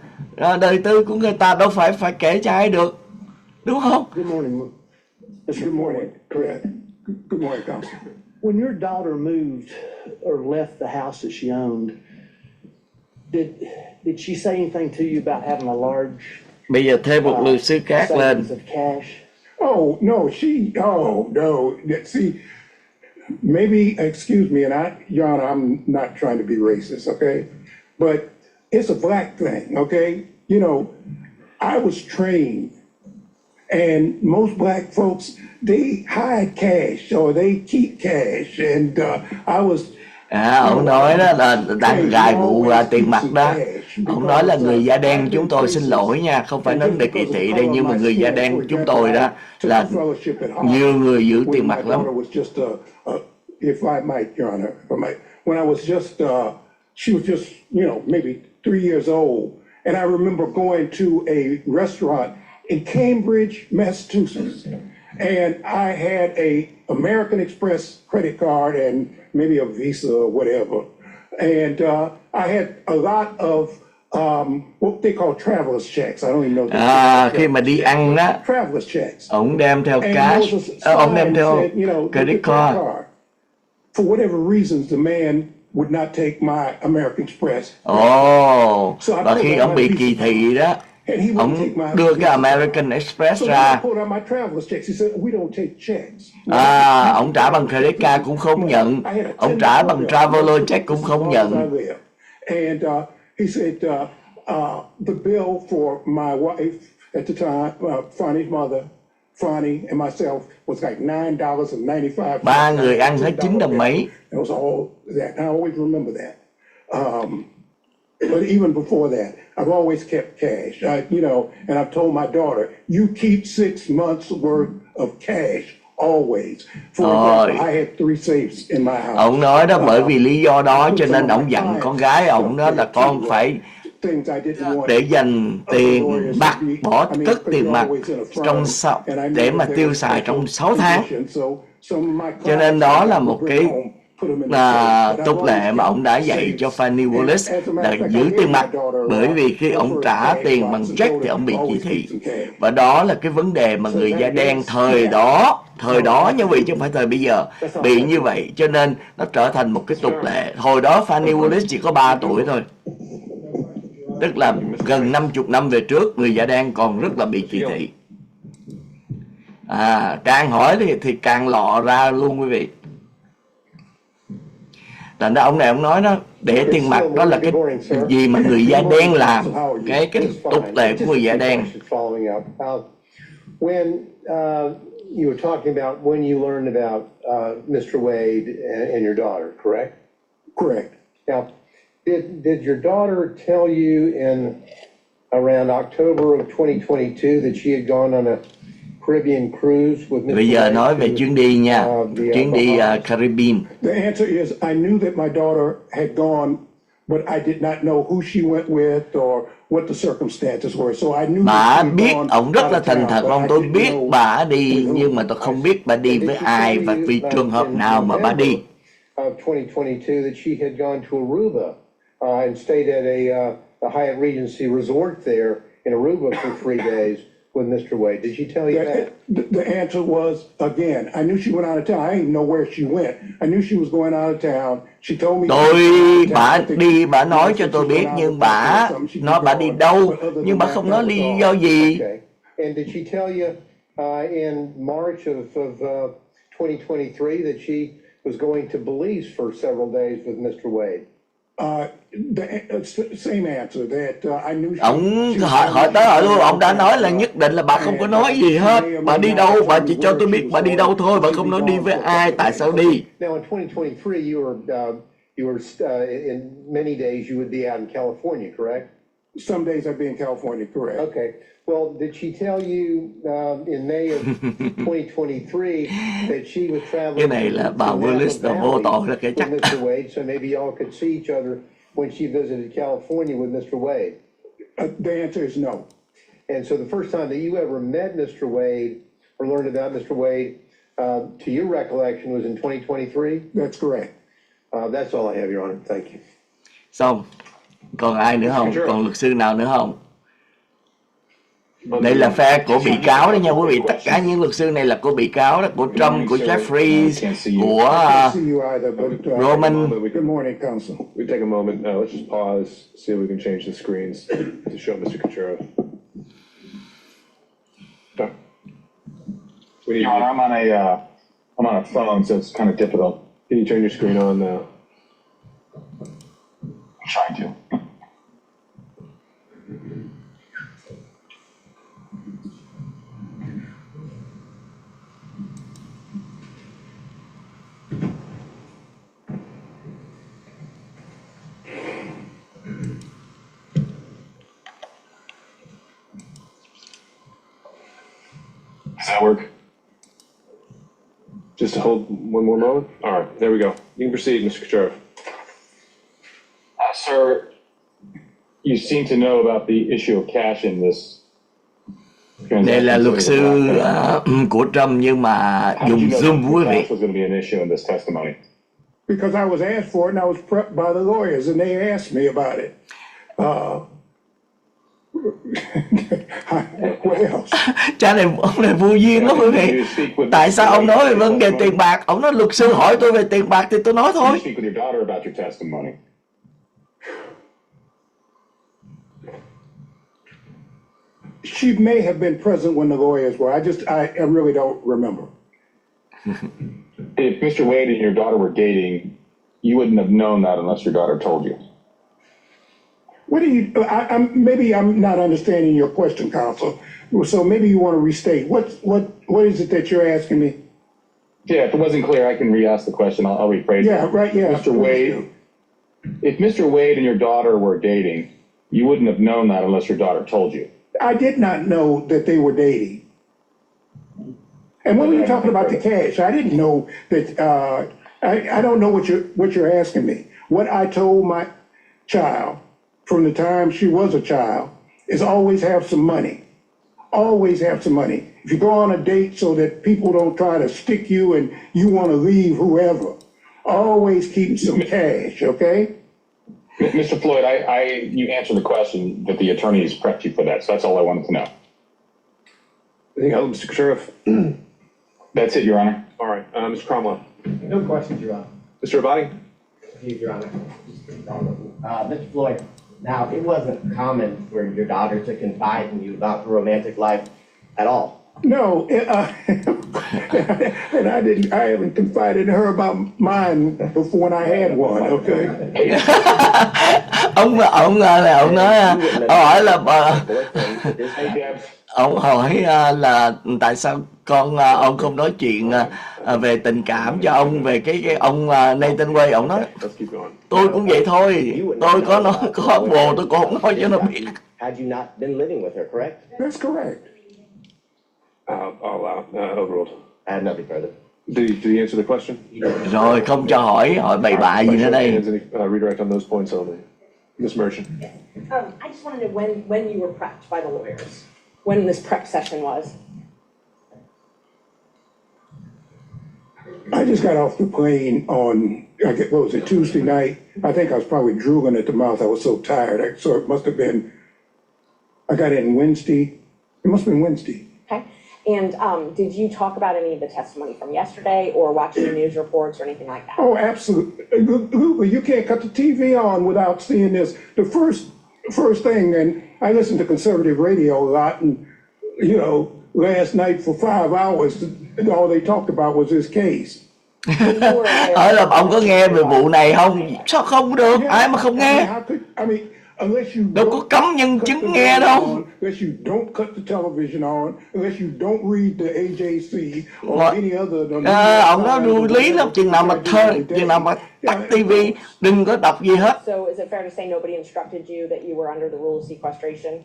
đời tư của người ta đâu phải kể cho ai được, đúng không? Good morning. Good morning. Correct. Good morning, Counsel. When your daughter moved or left the house that she owned, did she say anything to you about having a large Bây giờ thêm một luật sư khác lên. savings of cash? Oh, no, no. See, maybe, excuse me, and Your Honor, I'm not trying to be racist, okay? But it's a black thing, okay? You know, I was trained, and most black folks, they hide cash or they keep cash, and I was... Ông nói đó là đang gài vụ tiền mặt đó. Ông nói là người da đen chúng tôi, xin lỗi nha, không phải nói để kỳ thị đây, nhưng mà người da đen chúng tôi đó là nhiều người giữ tiền mặt lắm. If I might, Your Honor, when I was just, she was just, you know, maybe 3 years old, and I remember going to a restaurant in Cambridge, Massachusetts, and I had a American Express credit card and maybe a Visa or whatever, and I had a lot of what they call traveler's checks. I don't even know. Khi mà đi ăn đó, traveler's checks. Ông đem theo cash, ông đem theo credit card. For whatever reasons, the man would not take my American Express. Và khi ông bị kỳ thị đó, And he wouldn't Ông take my đưa cái American Express So when I ra. pulled out my traveler's checks, he said, we don't take checks. Ông trả bằng credit card cũng không nhận. Ông trả bằng traveler check cũng không nhận. And he said, the bill for my wife at the time, Fani's mother, Fani and myself was like $9.95. Ba người ăn hết 9 đồng mấy. That was all that. I always remember that. But even before that, I've always kept cash. And I've told my daughter, you keep 6 months worth of cash always. For example, I had 3 safes in my house. Ông nói đó, bởi vì lý do đó cho nên ông dặn con gái ông đó là con phải để dành tiền bạc, bỏ cất tiền mặt trong để mà tiêu xài trong 6 tháng. Cho nên đó là một cái tục lệ mà ông đã dạy cho Fani Willis là giữ tiền mặt, bởi vì khi ông trả tiền bằng check thì ông bị chỉ thị. Và đó là cái vấn đề mà người da đen thời đó như vậy chứ không phải thời bây giờ bị như vậy, cho nên nó trở thành một cái tục lệ. Hồi đó Fani Willis chỉ có 3 tuổi thôi, tức là gần 50 năm về trước, người da đen còn rất là bị chỉ thị. Càng hỏi thì càng lọ ra luôn quý vị. Thành ra ông này ông nói đó, để tiền mặt đó là cái gì mà người da đen làm, cái tục lệ của người da đen. When you were talking about when you learned about Mr. Wade and your daughter, correct? Correct. Now, did your daughter tell you in around October of 2022 that she had gone on a Caribbean cruise with Mr. Bây giờ nói về chuyến đi nha, chuyến đi Caribbean. The answer is I knew that my daughter had gone, but I did not know who she went with or what the circumstances were. So I knew. Bà biết, ông rất là thành thật, ông tôi biết bà đi, nhưng mà tôi không biết bà đi với ai và vì trường hợp nào mà bà đi. Of 2022 that she had gone to Aruba and stayed at a Hyatt Regency resort there in Aruba for 3 days with Mr. Wade. Did she tell you that? The answer was, again, I knew she went out of town. I didn't know where she went. I knew she was going out of town. She told me. Bà đi, bà nói cho tôi biết, nhưng bà nói bà đi đâu, nhưng bà không nói lý do gì. And did she tell you in March of 2023 that she was going to Belize for several days with Mr. Wade? The same answer that I knew. Ông hỏi tới hỏi luôn, ông đã nói là nhất định là bà không có nói gì hết. Bà đi đâu, bà chỉ cho tôi biết bà đi đâu thôi, bà không nói đi với ai, tại sao đi. Now in 2023 you were in many days you would be out in California, correct? Some days I'd be in California, correct. Okay. Well, did she tell you in May of 2023 that she was traveling? Cái này là bà Willis là vô tội là cái chắc. Mr. Wade, so maybe y'all could see each other when she visited California with Mr. Wade. The answer is no. And so the first time that you ever met Mr. Wade or learned about Mr. Wade, to your recollection, was in 2023? That's correct. That's all I have, Your Honor. Thank you. Xong. Còn ai nữa không? Còn luật sư nào nữa không? Đây là phe của bị cáo đấy nha quý vị. Tất cả những luật sư này là của bị cáo đó, của Trump, của Jeffries, của Roman. Good morning, counsel. We take a moment. Let's just pause, see if we can change the screens to show Mr. Kucherov. Your Honor, I'm on a phone, so it's kind of difficult. Can you turn your screen on now? I'm trying to. Does that work? Just to hold one more moment? All right, there we go. You can proceed, Mr. Kucherov. Sir, you seem to know about the issue of cash in this. Đây là luật sư của Trump nhưng mà dùng Zoom quý vị. Was going to be an issue in this testimony. Because I was asked for it and I was prepped by the lawyers and they asked me about it. What else? Cha này, ông này vô duyên lắm quý vị. Tại sao ông nói về vấn đề tiền bạc? Ông nói luật sư hỏi tôi về tiền bạc thì tôi nói thôi. Speak with your daughter about your testimony. she may have been present when the lawyers were. I really don't remember. If Mr. Wade and your daughter were dating, you wouldn't have known that unless your daughter told you. What do you, maybe I'm not understanding your question, counsel. So maybe you want to restate. What is it that you're asking me? Yeah, if it wasn't clear, I can re-ask the question. I'll rephrase it. Yeah, right, yeah. Mr. Wade, if Mr. Wade and your daughter were dating, you wouldn't have known that unless your daughter told you. I did not know that they were dating. And when you're talking about the cash, I didn't know that, I don't know what you're asking me. What I told my child from the time she was a child is always have some money. Always have some money. If you go on a date so that people don't try to stick you and you want to leave whoever, always keep some cash, okay? Mr. Floyd, you answered the question that the attorneys prepped you for that, so that's all I wanted to know. Anything else, Mr. Sheriff? That's it, Your Honor. All right, Mr. Cromwell. No questions, Your Honor. Mr. Abadi? Your Honor. Mr. Floyd, now, it wasn't common for your daughter to confide in you about the romantic life at all. No, and I haven't confided in her about mine before when I had one, okay? Ông nói hỏi là ông hỏi là tại sao ông không nói chuyện về tình cảm cho ông về cái ông Nathan Way. Ông nói tôi cũng vậy thôi, tôi có nói có bồ tôi cũng không nói cho nó biết. Had you not been living with her, correct? That's correct. Overruled. I have nothing further. Did he answer the question? Rồi không cho hỏi bậy bạ gì nữa đây. Redirect on those points only. Ms. Merchant. I just wanted to know when you were prepped by the lawyers, when this prep session was. I just got off the plane on, what was it, Tuesday night? I think I was probably drooling at the mouth. I was so tired. So it must have been, I got in Wednesday. It must have been Wednesday. Okay. And did you talk about any of the testimony from yesterday or watch any news reports or anything like that? Oh, absolutely. You can't cut the TV on without seeing this. The first thing, and I listen to conservative radio a lot, and, you know, last night for 5 hours, all they talked about was this case. Hỏi là ông có nghe về vụ này không? Sao không được? Ai mà không nghe? Đâu có cấm nhân chứng nghe đâu. Unless you don't cut the television on, unless you don't read the AJC or any other. Ông nói đuôi lý lắm, chừng nào mà tắt tivi, đừng có đọc gì hết. So is it fair to say nobody instructed you that you were under the rule of sequestration?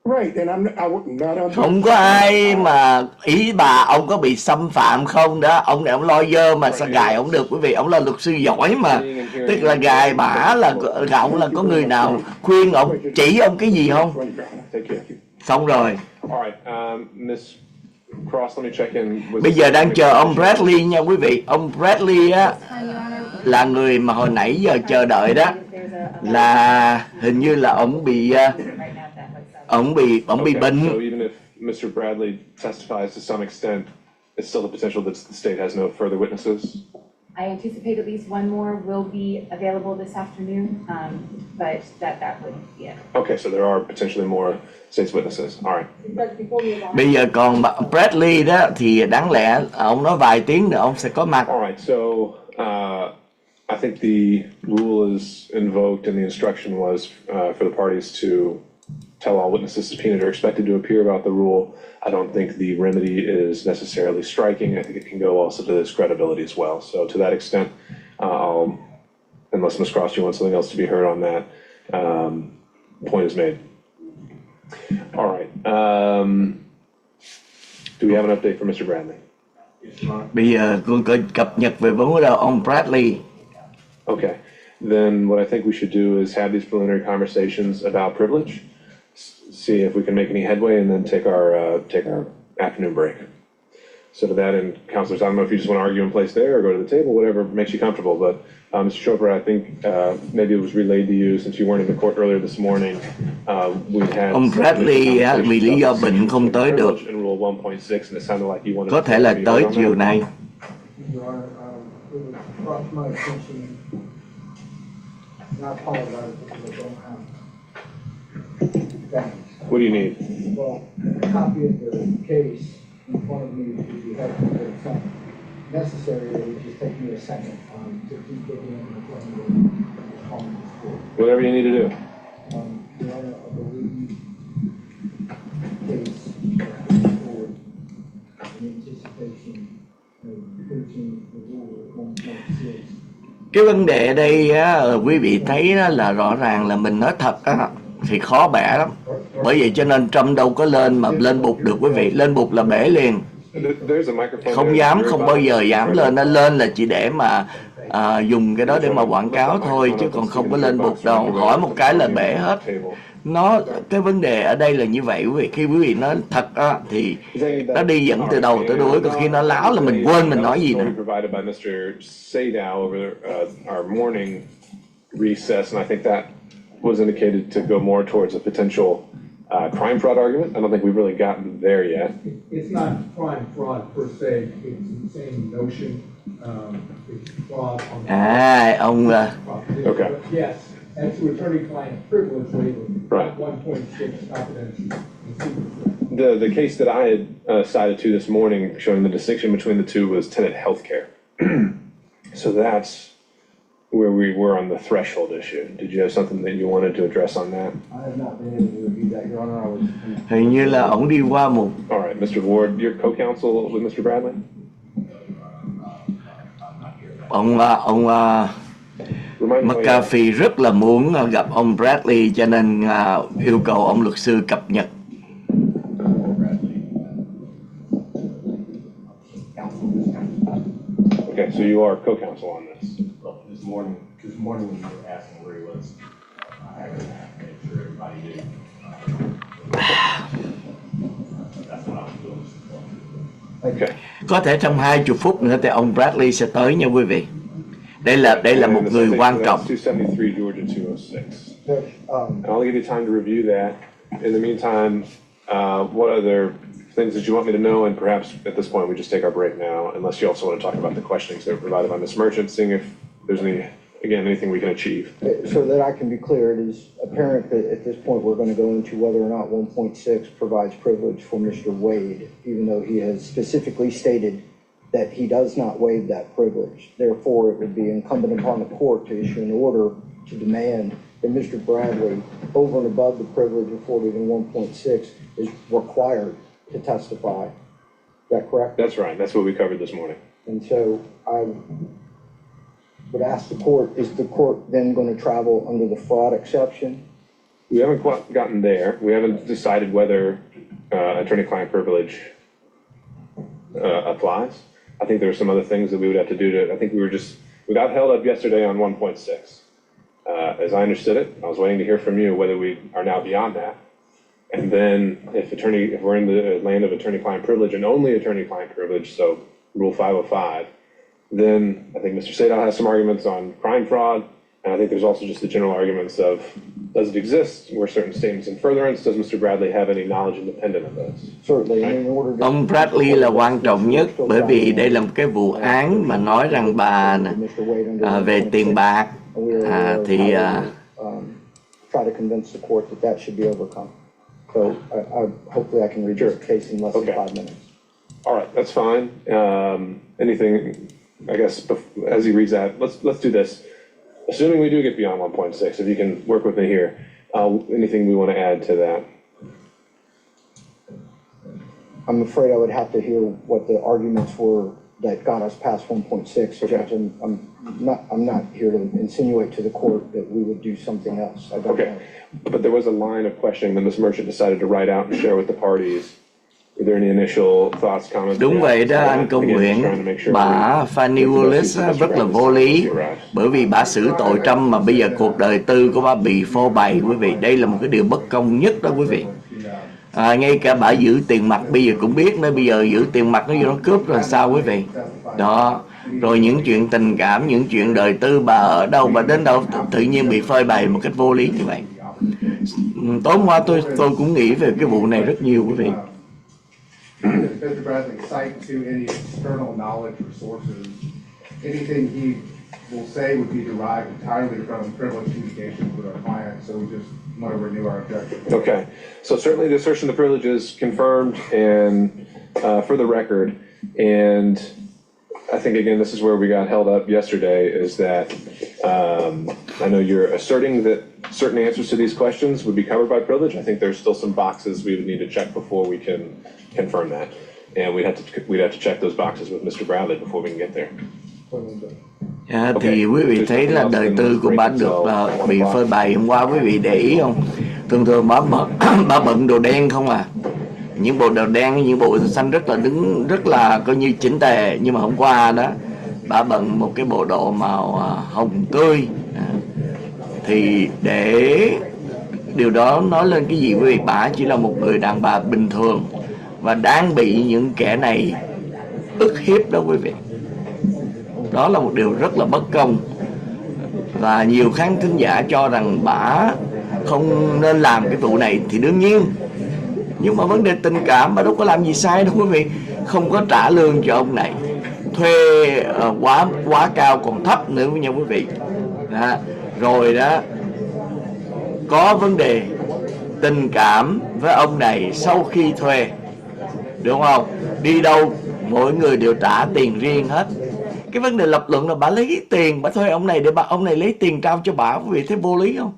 Right, and I wasn't under. Không có ai mà ý bà ông có bị xâm phạm không đó. Ông này ông lawyer mà sao gài ông được, quý vị, ông là luật sư giỏi mà. Tức là gài bả là ông là có người nào khuyên ông, chỉ ông cái gì không? Xong rồi. Bây giờ đang chờ ông Bradley nha quý vị. Ông Bradley á là người mà hồi nãy giờ chờ đợi đó, là hình như là ông bị bệnh. So even if Mr. Bradley testifies to some extent, it's still the potential that the state has no further witnesses. I anticipate at least one more will be available this afternoon, but that would be it. Okay, so there are potentially more state's witnesses. All right. Bây giờ còn Bradley đó thì đáng lẽ ông nói vài tiếng nữa ông sẽ có mặt. All right, so I think the rule is invoked and the instruction was for the parties to tell all witnesses subpoenaed or expected to appear about the rule. I don't think the remedy is necessarily striking. I think it can go also to this credibility as well. So to that extent, unless Ms. Cross, you want something else to be heard on that, point is made. All right. Do we have an update for Mr. Bradley? Bây giờ tôi có cập nhật về vấn đề ông Bradley. Okay. Then what I think we should do is have these preliminary conversations about privilege, see if we can make any headway, and then take our afternoon break. So to that end, counselors, I don't know if you just want to argue in place there or go to the table, whatever makes you comfortable. But Mr. Chopra, I think maybe it was relayed to you since you weren't in the court earlier this morning. We had ông Bradley vì lý do bệnh không tới được. Có thể là tới chiều nay. What do you need? Well, a copy of the case in front of me would be helpful, but it's not necessary. It would just take me a second to keep looking at the front of the Whatever you need to do. Your Honor, I believe case forward in anticipation of 13 the rule 1.6. Cái vấn đề ở đây á, quý vị thấy đó là rõ ràng là mình nói thật á, thì khó bẻ lắm. Bởi vậy cho nên Trump đâu có lên mà lên bục được quý vị. Lên bục là bể liền. Không dám, không bao giờ dám lên. Nó lên là chỉ để mà dùng cái đó để mà quảng cáo thôi, chứ còn không có lên bục đâu. Hỏi một cái là bể hết. Cái vấn đề ở đây là như vậy quý vị. Khi quý vị nói thật á, thì nó đi dẫn từ đầu tới đuôi. Còn khi nó láo là mình quên mình nói gì nữa. Was indicated to go more towards a potential crime fraud argument. I don't think we've really gotten there yet. It's not crime fraud per se. It's the same notion. It's fraud on ông okay. But yes, that's to attorney-client privilege waiver. Right. 1.6 confidential. The case that I had cited to this morning, showing the distinction between the two, was tenant healthcare. So that's where we were on the threshold issue. Did you have something that you wanted to address on that? I have not been able to review that, Your Honor. I was... Hình như là ông đi qua một... All right, Mr. Ward, you're co-counsel with Mr. Bradley? Ông McAfee rất là muốn gặp ông Bradley, cho nên yêu cầu ông luật sư cập nhật. Okay, so you are co-counsel on this. This morning when you were asking where he was, I had to make sure everybody knew. That's what I was doing. Okay. Có thể trong 20 phút nữa thì ông Bradley sẽ tới nha quý vị. Đây là một người quan trọng. 273 Georgia 206. And I'll give you time to review that. In the meantime, what other things that you want me to know? And perhaps at this point we just take our break now, unless you also want to talk about the questionings that were provided by Ms. Merchant, seeing if there's anything we can achieve. So that I can be clear, it is apparent that at this point we're going to go into whether or not 1.6 provides privilege for Mr. Wade, even though he has specifically stated that he does not waive that privilege. Therefore, it would be incumbent upon the court to issue an order to demand that Mr. Bradley, over and above the privilege afforded in 1.6, is required to testify. Is that correct? That's right. That's what we covered this morning. And so I would ask the court, is the court then going to travel under the fraud exception? We haven't quite gotten there. We haven't decided whether attorney-client privilege applies. I think there are some other things that we would have to do to, I think we got held up yesterday on 1.6. As I understood it, I was waiting to hear from you whether we are now beyond that. And then if we're in the land of attorney-client privilege and only attorney-client privilege, so Rule 505, then I think Mr. Sadal has some arguments on crime fraud, and I think there's also just the general arguments of, does it exist? Were certain statements in furtherance? Does Mr. Bradley have any knowledge independent of those? Certainly, in order to... Ông Bradley là quan trọng nhất, bởi vì đây là một cái vụ án mà nói rằng bà về tiền bạc thì try to convince the court that that should be overcome. So hopefully I can read this case in less than 5 minutes. All right, that's fine. Anything, I guess, as he reads that, let's do this. Assuming we do get beyond 1.6, if you can work with me here, anything we want to add to that? I'm afraid I would have to hear what the arguments were that got us past 1.6. Okay. Judge, I'm not here to insinuate to the court that we would do something else. I don't know. But there was a line of questioning that Ms. Merchant decided to write out and share with the parties. Were there any initial thoughts, comments? Đúng vậy đó anh Công Nguyễn. Bà Fani Willis rất là vô lý, bởi vì bà xử tội Trump mà bây giờ cuộc đời tư của bà bị phô bày quý vị. Đây là một cái điều bất công nhất đó quý vị. Ngay cả bà giữ tiền mặt bây giờ cũng biết nữa, bây giờ giữ tiền mặt nó vô nó cướp rồi sao quý vị. Đó, rồi những chuyện tình cảm, những chuyện đời tư bà ở đâu, bà đến đâu tự nhiên bị phơi bày một cách vô lý như vậy. Tối hôm qua tôi cũng nghĩ về cái vụ này rất nhiều quý vị. Mr. Bradley cite to any external knowledge or sources, anything he will say would be derived entirely from privileged communications with our client, so we just want to renew our objection. Okay, so certainly the assertion of privilege is confirmed and for the record, and I think again, this is where we got held up yesterday, is that I know you're asserting that certain answers to these questions would be covered by privilege. I think there's still some boxes we would need to check before we can confirm that. And we'd have to check those boxes with Mr. Bradley before we can get there. Thì quý vị thấy là đời tư của bà được bị phơi bày hôm qua, quý vị để ý không? Thường thường bà bận đồ đen không à, những bộ đồ đen, những bộ xanh rất là coi như chỉnh tề, nhưng mà hôm qua đó bà bận một cái bộ đồ màu hồng tươi. Thì để điều đó nói lên cái gì quý vị? Bà chỉ là một người đàn bà bình thường và đang bị những kẻ này ức hiếp đó quý vị. Đó là một điều rất là bất công, và nhiều khán thính giả cho rằng bà không nên làm cái vụ này thì đương nhiên, nhưng mà vấn đề tình cảm bà đâu có làm gì sai đâu quý vị. Không có trả lương cho ông này, thuê quá cao còn thấp nữa nha quý vị đó. Rồi đó, có vấn đề tình cảm với ông này sau khi thuê, đúng không? Đi đâu mỗi người đều trả tiền riêng hết. Cái vấn đề lập luận là bà lấy tiền, bà thuê ông này để ông này lấy tiền trao cho bà, quý vị thấy vô lý không?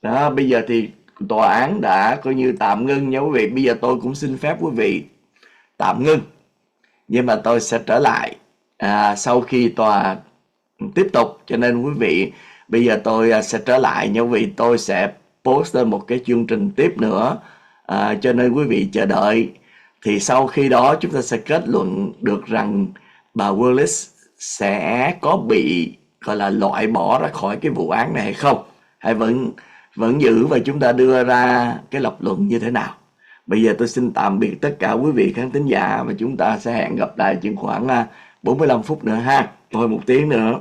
Đó, bây giờ thì tòa án đã coi như tạm ngưng nha quý vị. Bây giờ tôi cũng xin phép quý vị tạm ngưng, nhưng mà tôi sẽ trở lại sau khi tòa tiếp tục. Cho nên quý vị, bây giờ tôi sẽ trở lại nha quý vị. Tôi sẽ post lên một cái chương trình tiếp nữa, cho nên quý vị chờ đợi. Thì sau khi đó chúng ta sẽ kết luận được rằng bà Willis sẽ có bị gọi là loại bỏ ra khỏi cái vụ án này hay không, hay vẫn giữ, và chúng ta đưa ra cái lập luận như thế nào. Bây giờ tôi xin tạm biệt tất cả quý vị khán thính giả, và chúng ta sẽ hẹn gặp lại chừng khoảng 45 phút nữa ha, thôi 1 tiếng nữa.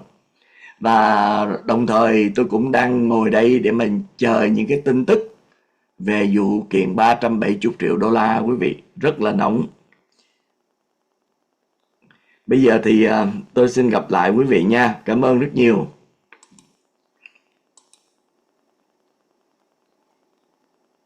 Và đồng thời tôi cũng đang ngồi đây để mình chờ những cái tin tức về vụ kiện 370 triệu đô la quý vị, rất là nóng. Bây giờ thì tôi xin gặp lại quý vị nha. Cảm ơn rất nhiều.